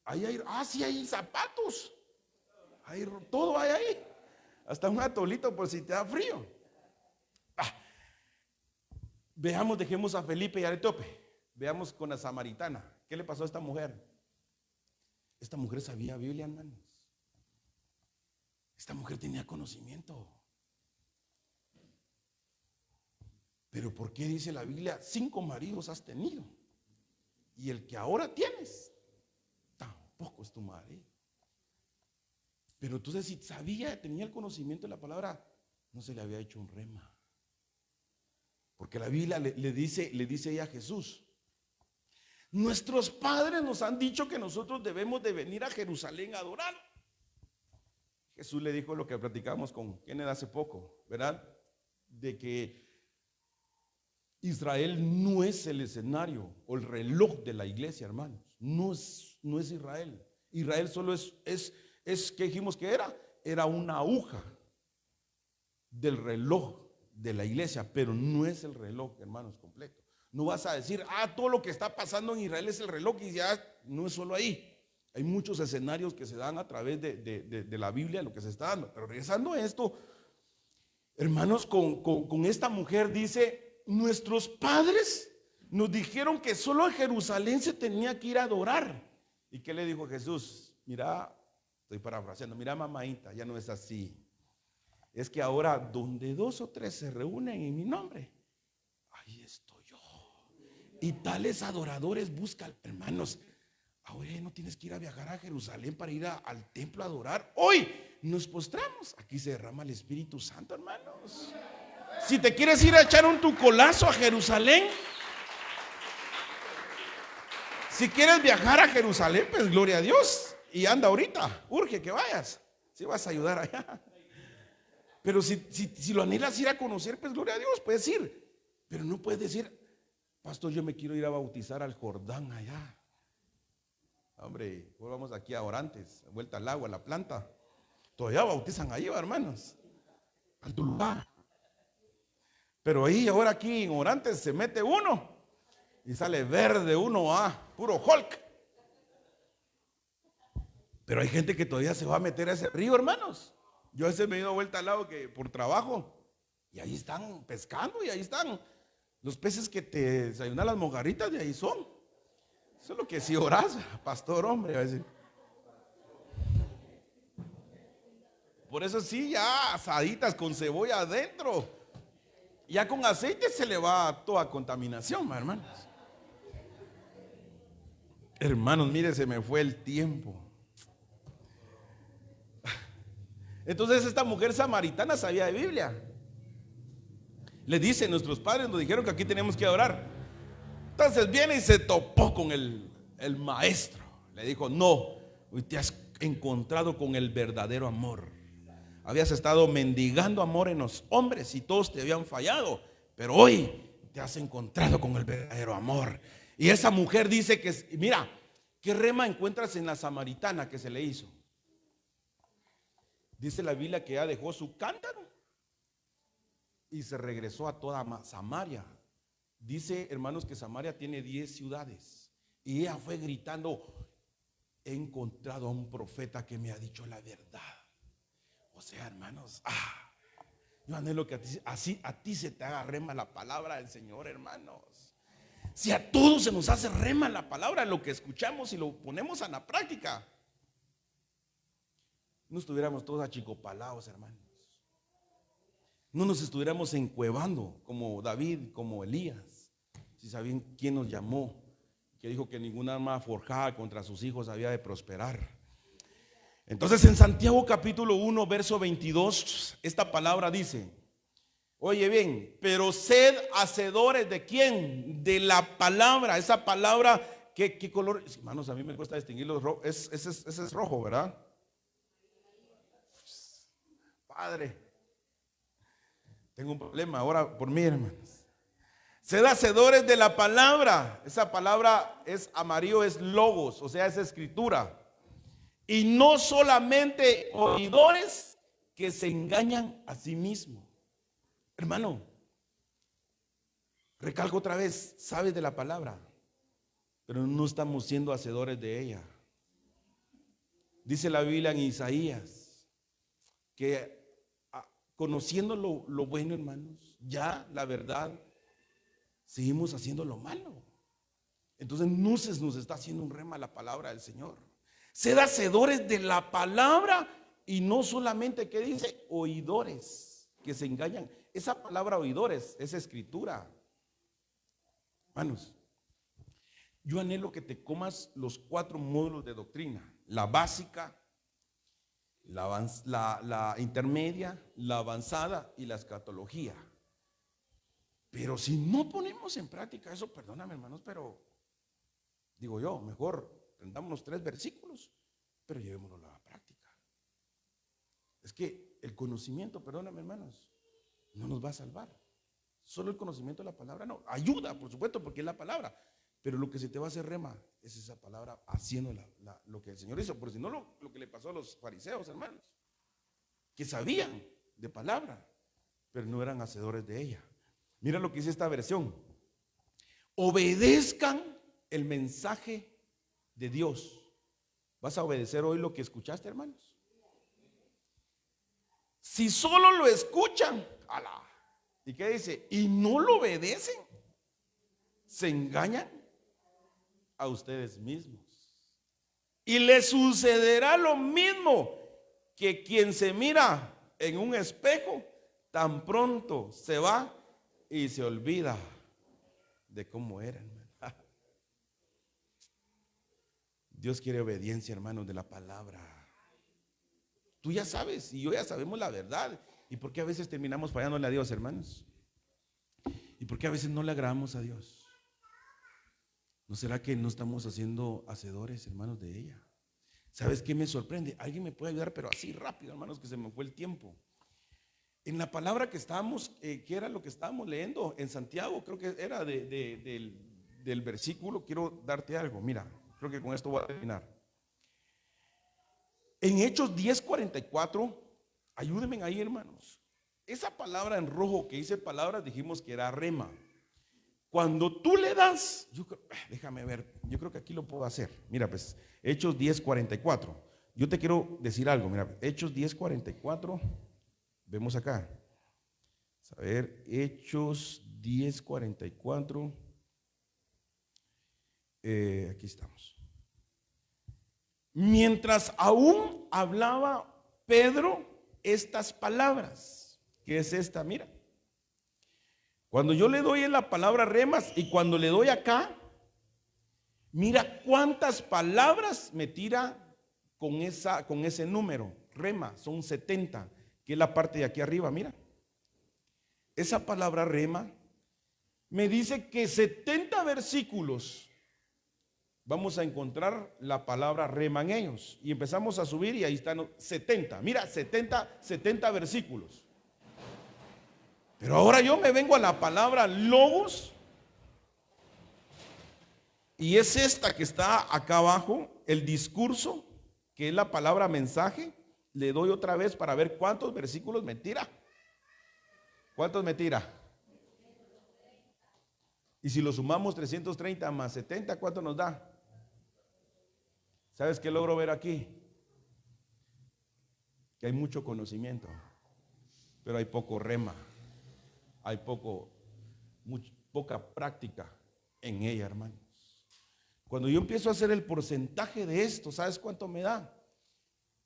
Ahí hay, sí hay zapatos, todo hay ahí, hasta un atolito por si te da frío. Veamos, dejemos a Felipe y a Aretope. Veamos con la samaritana. ¿Qué le pasó a esta mujer? Esta mujer sabía Biblia, hermanos. Esta mujer tenía conocimiento. Pero ¿por qué dice la Biblia? 5 maridos has tenido y el que ahora tienes tampoco es tu marido. Pero entonces, si sabía, tenía el conocimiento de la palabra, no se le había hecho un rema. Porque la Biblia le dice ella a Jesús: nuestros padres nos han dicho que nosotros debemos de venir a Jerusalén a adorar. Jesús le dijo lo que platicamos con Kenneth hace poco, ¿verdad? De que Israel no es el escenario o el reloj de la iglesia, hermanos. No es Israel. Israel solo es ¿qué dijimos que era? Era una aguja del reloj de la iglesia, pero no es el reloj, hermanos, completo. No vas a decir, todo lo que está pasando en Israel es el reloj, y ya no es solo ahí. Hay muchos escenarios que se dan a través de la Biblia, lo que se está dando. Pero regresando a esto, hermanos, con esta mujer dice: nuestros padres nos dijeron que solo a Jerusalén se tenía que ir a adorar. ¿Y qué le dijo Jesús? Mira, estoy parafraseando, mira, mamadita, ya no es así. Es que ahora donde 2 o 3 se reúnen en mi nombre, ahí estoy yo. Y tales adoradores buscan, hermanos. Ahora no tienes que ir a viajar a Jerusalén para ir al templo a adorar. Hoy nos postramos. Aquí se derrama el Espíritu Santo, hermanos. Si te quieres ir a echar un tucolazo a Jerusalén, si quieres viajar a Jerusalén, pues gloria a Dios. Y anda ahorita, urge que vayas. Si vas a ayudar allá. Pero si lo anhelas ir a conocer, pues gloria a Dios, puedes ir. Pero no puedes decir: pastor, yo me quiero ir a bautizar al Jordán allá. Hombre, vamos aquí a Orantes, vuelta al agua, a la planta. Todavía bautizan ahí, hermanos. Al tu lugar. Pero ahí, ahora aquí en Orantes se mete uno y sale verde uno, puro Hulk. Pero hay gente que todavía se va a meter a ese río, hermanos. Yo a veces me he ido vuelta al lado por trabajo, y ahí están pescando, y ahí están los peces que te desayunan las mojarritas, de ahí son. Solo que si oras, pastor, hombre, va a decir. Por eso sí, ya asaditas con cebolla adentro, ya con aceite se le va toda contaminación, hermanos. Hermanos, mire, se me fue el tiempo. Entonces esta mujer samaritana sabía de Biblia. Le dice: nuestros padres nos dijeron que aquí tenemos que adorar. Entonces viene y se topó con el maestro. Le dijo: no, hoy te has encontrado con el verdadero amor. Habías estado mendigando amor en los hombres y todos te habían fallado, pero hoy te has encontrado con el verdadero amor. Y esa mujer dice que, mira, ¿qué rema encuentras en la samaritana que se le hizo? Dice la Biblia que ella dejó su cántaro y se regresó a toda Samaria. Dice, hermanos, que Samaria tiene 10 ciudades. Y ella fue gritando: he encontrado a un profeta que me ha dicho la verdad. O sea, hermanos, yo anhelo que a ti se te haga rema la palabra del Señor, hermanos. Si a todos se nos hace rema la palabra, lo que escuchamos y lo ponemos a la práctica, no estuviéramos todos achicopalados, hermanos. No nos estuviéramos encuevando como David, como Elías. si sabían quién nos llamó, que dijo que ninguna arma forjada contra sus hijos había de prosperar. Entonces en Santiago capítulo 1 verso 22 esta palabra dice, oye bien, pero sed hacedores ¿de quién? De la palabra. Esa palabra, ¿qué color? Hermanos, a mí me cuesta distinguirlo. Ese es rojo, ¿verdad? Padre, tengo un problema ahora por mí, hermanos. Sed hacedores de la palabra. Esa palabra es amarillo, es logos, o sea, es escritura. Y no solamente oidores que se engañan a sí mismos. Hermano, recalco otra vez, sabes de la palabra, pero no estamos siendo hacedores de ella. Dice la Biblia en Isaías que conociendo lo bueno, hermanos, ya la verdad, seguimos haciendo lo malo. Entonces nos está haciendo un rema la palabra del Señor. Sed hacedores de la palabra y no solamente, ¿qué dice? Oidores que se engañan. Esa palabra oidores es escritura. Hermanos, yo anhelo que te comas los 4 módulos de doctrina: la básica, la intermedia, la avanzada y la escatología. Pero si no ponemos en práctica eso, perdóname, hermanos, pero digo yo, mejor aprendámonos 3 versículos, pero llevémonos a la práctica. Es que el conocimiento, perdóname, hermanos, no nos va a salvar. Solo el conocimiento de la palabra no. Ayuda, por supuesto, porque es la palabra. Pero lo que se te va a hacer rema es esa palabra haciendo lo que el Señor hizo. Por si no, lo que le pasó a los fariseos, hermanos, que sabían de palabra, pero no eran hacedores de ella. Mira lo que dice esta versión: obedezcan el mensaje de Dios. ¿Vas a obedecer hoy lo que escuchaste, hermanos? Si solo lo escuchan, ¡ala! ¿Y qué dice? Y no lo obedecen, se engañan a ustedes mismos. Y les sucederá lo mismo que quien se mira en un espejo, tan pronto se va y se olvida de cómo era, hermano. Dios quiere obediencia, hermanos, de la palabra. Tú ya sabes y yo ya sabemos la verdad. ¿Y por qué a veces terminamos fallándole a Dios, hermanos? ¿Y por qué a veces no le agradamos a Dios? ¿No será que no estamos haciendo hacedores, hermanos, de ella? ¿Sabes qué me sorprende? Alguien me puede ayudar, pero así rápido, hermanos, que se me fue el tiempo. En la palabra que estábamos, que era lo que estábamos leyendo en Santiago, creo que era del versículo, quiero darte algo. Mira, creo que con esto voy a terminar. En Hechos 10:44, ayúdenme ahí, hermanos. Esa palabra en rojo que dice palabras, dijimos que era rema. Cuando tú le das, déjame ver, yo creo que aquí lo puedo hacer. Mira, pues, Hechos 10:44. Yo te quiero decir algo, mira, Hechos 10:44, vemos acá. A ver, Hechos 10:44. Aquí estamos. Mientras aún hablaba Pedro estas palabras, ¿qué es esta? Mira. Cuando yo le doy en la palabra remas y cuando le doy acá, mira cuántas palabras me tira con ese número. Rema, son 70, que es la parte de aquí arriba, mira. Esa palabra rema me dice que 70 versículos vamos a encontrar la palabra rema en ellos. Y empezamos a subir y ahí están 70. Mira, 70 versículos. Pero ahora yo me vengo a la palabra logos. Y es esta que está acá abajo, el discurso, que es la palabra mensaje. Le doy otra vez para ver cuántos versículos me tira. ¿Cuántos me tira? Y si lo sumamos 330 más 70, ¿cuánto nos da? ¿Sabes qué logro ver aquí? Que hay mucho conocimiento, pero hay poco rema, hay poca práctica en ella, hermanos. Cuando yo empiezo a hacer el porcentaje de esto, ¿sabes cuánto me da?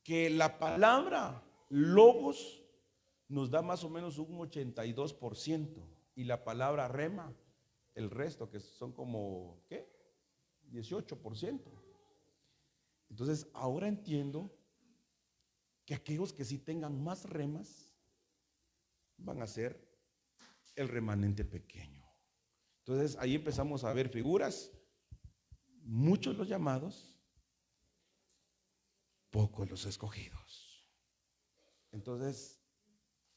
Que la palabra logos nos da más o menos un 82% y la palabra rema el resto, que son como, ¿qué? 18%. Entonces, ahora entiendo que aquellos que sí tengan más remas van a ser el remanente pequeño. Entonces, ahí empezamos a ver figuras, muchos los llamados, pocos los escogidos. Entonces,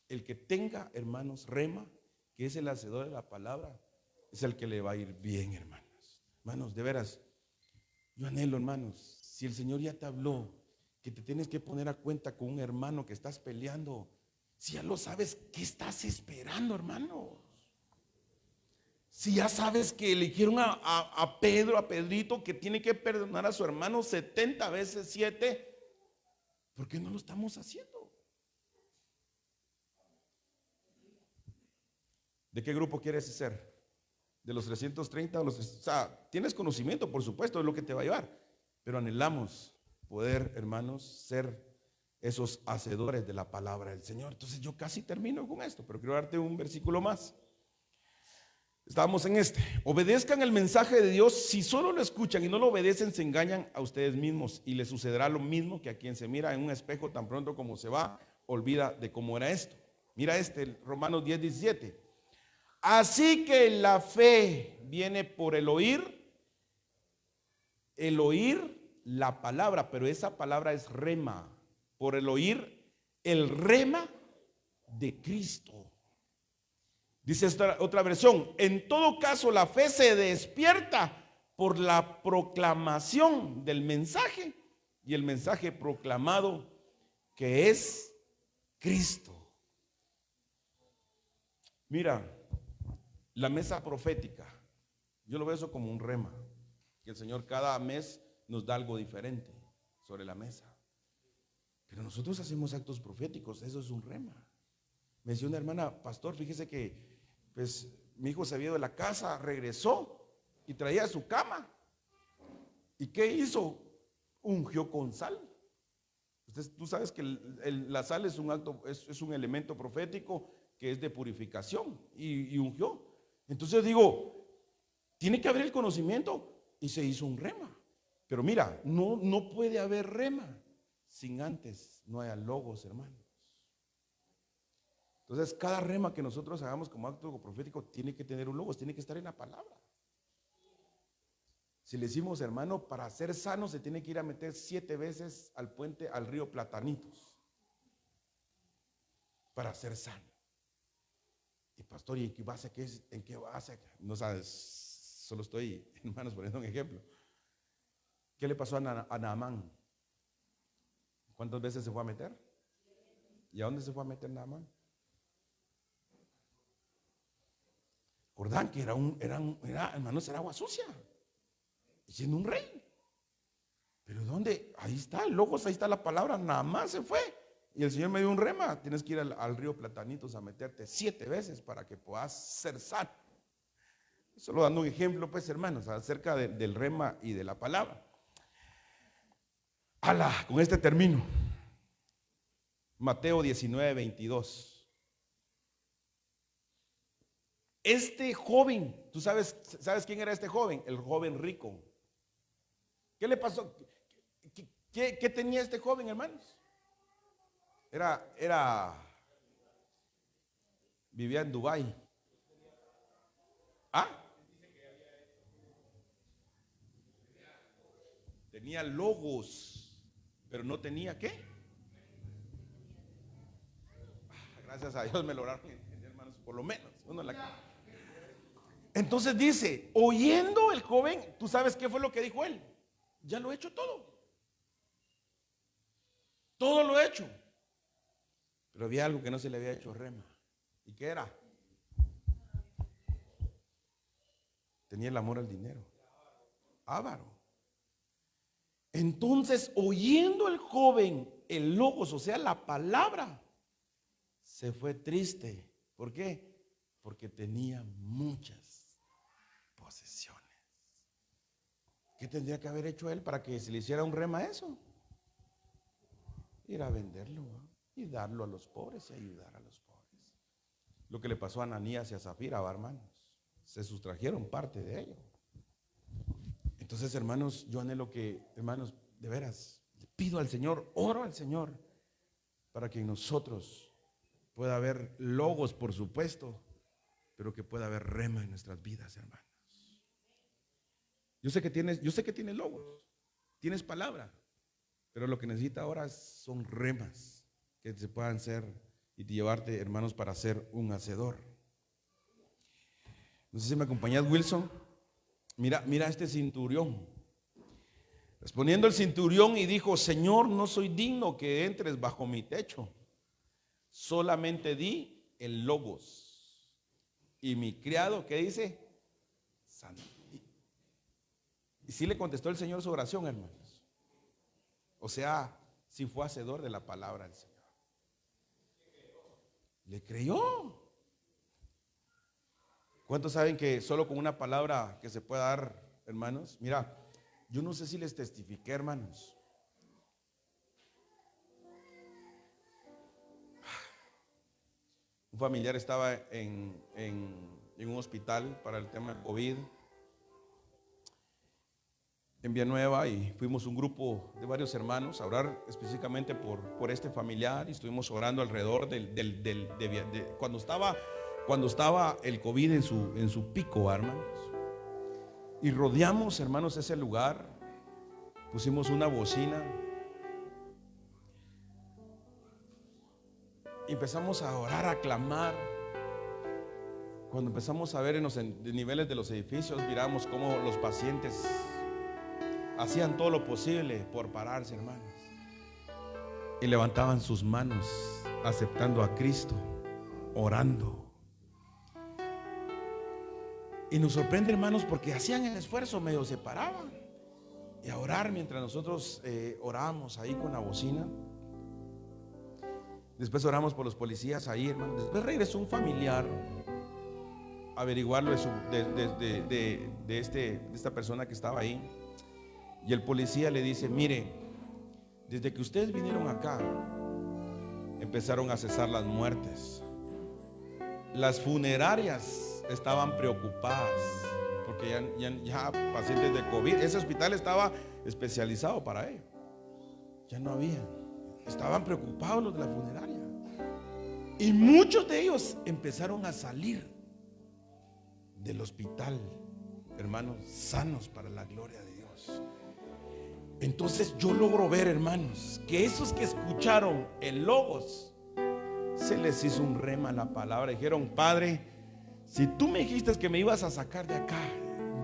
el que tenga, hermanos, rema, que es el hacedor de la palabra, es el que le va a ir bien, hermanos. Hermanos, de veras, yo anhelo, hermanos, si el Señor ya te habló, que te tienes que poner a cuenta con un hermano que estás peleando, si ya lo sabes, ¿qué estás esperando, hermanos? Si ya sabes que eligieron a Pedro, a Pedrito, que tiene que perdonar a su hermano 70 veces 7, ¿por qué no lo estamos haciendo? ¿De qué grupo quieres ser? ¿De los 330 o o sea, tienes conocimiento, por supuesto, es lo que te va a llevar, pero anhelamos poder, hermanos, ser esos hacedores de la palabra del Señor. Entonces yo casi termino con esto, pero quiero darte un versículo más. Estábamos en este: obedezcan el mensaje de Dios. Si solo lo escuchan y no lo obedecen, se engañan a ustedes mismos, y les sucederá lo mismo que a quien se mira en un espejo, tan pronto como se va, olvida de cómo era esto. Mira Romanos 10:17. Así que la fe viene por el oír la palabra, pero esa palabra es rema, por el oír el rema de Cristo. Dice esta otra versión: en todo caso la fe se despierta por la proclamación del mensaje, y el mensaje proclamado, que es Cristo. Mira, la mesa profética, yo lo veo eso como un rema, que el Señor cada mes nos da algo diferente sobre la mesa. Pero nosotros hacemos actos proféticos, eso es un rema. Me decía una hermana: pastor, fíjese que pues mi hijo se había ido de la casa, regresó y traía su cama. ¿Y qué hizo? Ungió con sal. Tú sabes que la sal es un acto, es un elemento profético que es de purificación, y ungió. Entonces digo, tiene que haber el conocimiento, y se hizo un rema. Pero mira, no puede haber rema sin antes no haya logos, hermanos. Entonces, cada rema que nosotros hagamos como acto profético tiene que tener un logos, tiene que estar en la palabra. Si le decimos, hermano, para ser sano se tiene que ir a meter 7 veces al puente, al río Platanitos, para ser sano. Y pastor, ¿y qué base qué es? ¿En qué base? No sabes, solo estoy, hermanos, poniendo un ejemplo. ¿Qué le pasó a Naamán? ¿Cuántas veces se fue a meter? ¿Y a dónde se fue a meter Naamán? Recordan que hermanos, era agua sucia, y siendo un rey. Pero ¿dónde? Ahí está el logos, ahí está la palabra. Nada más se fue, y el Señor me dio un rema: tienes que ir al río Platanitos a meterte 7 veces para que puedas ser sano. Solo dando un ejemplo, pues, hermanos, acerca del rema y de la palabra. Con este termino. Mateo 19:22. Este joven, ¿tú sabes quién era este joven? El joven rico. ¿Qué le pasó? ¿Qué tenía este joven, hermanos? Vivía en Dubái. ¿Ah? Tenía logos, pero no tenía ¿qué? Gracias a Dios me lograron entender, hermanos, por lo menos. Entonces dice, oyendo el joven, ¿tú sabes qué fue lo que dijo él? Ya lo he hecho todo. Todo lo he hecho. Pero había algo que no se le había hecho rema. ¿Y qué era? Tenía el amor al dinero. Avaro. Entonces, oyendo el joven el logos, o sea, la palabra, se fue triste. ¿Por qué? Porque tenía muchas posesiones. ¿Qué tendría que haber hecho él para que se le hiciera un rema a eso? Ir a venderlo, ¿no? Y darlo a los pobres y ayudar a los pobres. Lo que le pasó a Ananías y a Zafira, hermanos. se sustrajeron parte de ello. Entonces, hermanos, yo anhelo que, hermanos, de veras, le pido al Señor, oro al Señor, para que en nosotros pueda haber logos, por supuesto, pero que pueda haber rema en nuestras vidas, hermanos. Yo sé que tienes logos, tienes palabra, pero lo que necesita ahora son remas que se puedan ser y llevarte, hermanos, para ser un hacedor. No sé si me acompañas, Wilson. Mira este centurión. Respondiendo el centurión y dijo: Señor, no soy digno que entres bajo mi techo. Solamente di el logos y mi criado, ¿qué dice? Sano. Y sí le contestó el Señor su oración, hermanos. O sea, sí fue hacedor de la palabra del Señor. Le creyó. ¿Cuántos saben que solo con una palabra que se puede dar, hermanos? Mira, yo no sé si les testifiqué, hermanos. Un familiar estaba en un hospital para el tema del COVID en Villanueva, y fuimos un grupo de varios hermanos a orar específicamente por este familiar, y estuvimos orando alrededor de cuando estaba el COVID en su pico, hermanos. Y rodeamos, hermanos, ese lugar, pusimos una bocina y empezamos a orar, a clamar. Cuando empezamos a ver en los niveles de los edificios, miramos cómo los pacientes hacían todo lo posible por pararse, hermanos, y levantaban sus manos aceptando a Cristo, orando. Y nos sorprende, hermanos, porque hacían el esfuerzo, medio se paraban y a orar mientras nosotros orábamos ahí con la bocina. Después oramos por los policías ahí, hermanos. Después regresó un familiar a averiguarlo de esta persona que estaba ahí. Y el policía le dice: mire, desde que ustedes vinieron acá, empezaron a cesar las muertes. Las funerarias estaban preocupadas porque ya pacientes de COVID, ese hospital estaba especializado para ello, ya no había. Estaban preocupados los de la funeraria, y muchos de ellos empezaron a salir del hospital, hermanos, sanos para la gloria de Dios. Entonces yo logro ver, hermanos, que esos que escucharon el logos, se les hizo un rema a la palabra. Dijeron: Padre, si tú me dijiste que me ibas a sacar de acá,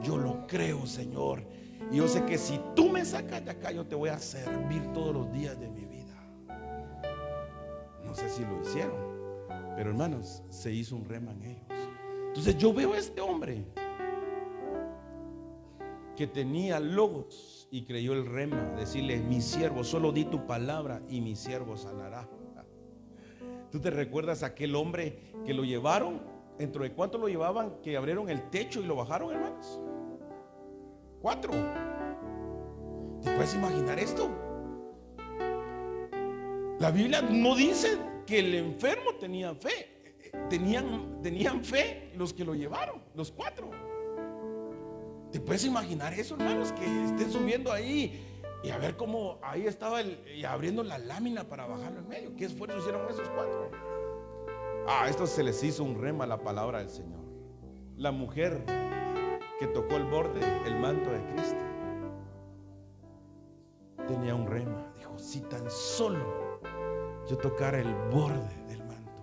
yo lo creo, Señor. Y yo sé que si tú me sacas de acá, yo te voy a servir todos los días de mi vida. No sé si lo hicieron, pero, hermanos, se hizo un rema en ellos. Entonces yo veo a este hombre que tenía logos y creyó el rema, decirle: mi siervo, solo di tu palabra y mi siervo sanará. ¿Tú te recuerdas a aquel hombre que lo llevaron? ¿Dentro de cuánto lo llevaban? Que abrieron el techo y lo bajaron, hermanos. 4. ¿Te puedes imaginar esto? La Biblia no dice que el enfermo tenía fe. Tenían fe los que lo llevaron, los 4. ¿Te puedes imaginar eso, hermanos? Que estén subiendo ahí y a ver cómo ahí estaba y abriendo la lámina para bajarlo en medio. ¿Qué esfuerzo hicieron esos 4? Esto se les hizo un rema a la palabra del Señor. La mujer que tocó el borde, el manto de Cristo, tenía un rema. Dijo: si tan solo yo tocara el borde del manto,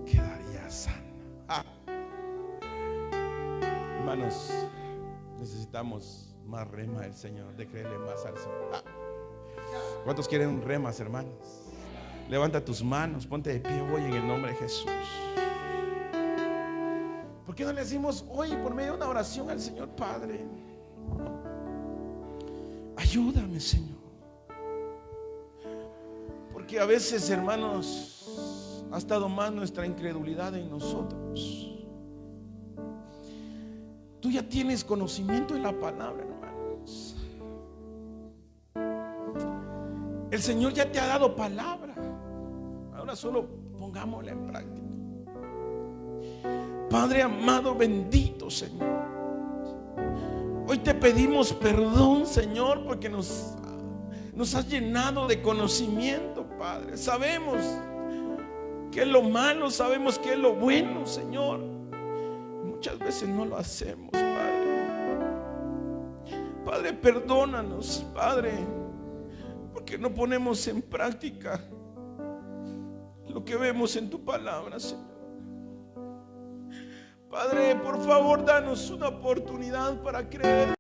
quedaría sana. Hermanos, necesitamos más rema del Señor, de creerle más al Señor. ¿Cuántos quieren remas, hermanos? Levanta tus manos, ponte de pie hoy en el nombre de Jesús. ¿Por qué no le decimos hoy por medio de una oración al Señor? Padre, ayúdame, Señor. Porque a veces, hermanos, ha estado más nuestra incredulidad en nosotros. Tú ya tienes conocimiento de la palabra, hermanos. El Señor ya te ha dado palabra. Ahora solo pongámosla en práctica. Padre amado, bendito Señor. Hoy te pedimos perdón, Señor, porque nos has llenado de conocimiento, Padre. Sabemos qué es lo malo, sabemos qué es lo bueno, Señor. Muchas veces no lo hacemos, Padre. Padre, perdónanos, Padre, porque no ponemos en práctica lo que vemos en tu palabra, Señor. Padre, por favor, danos una oportunidad para creer.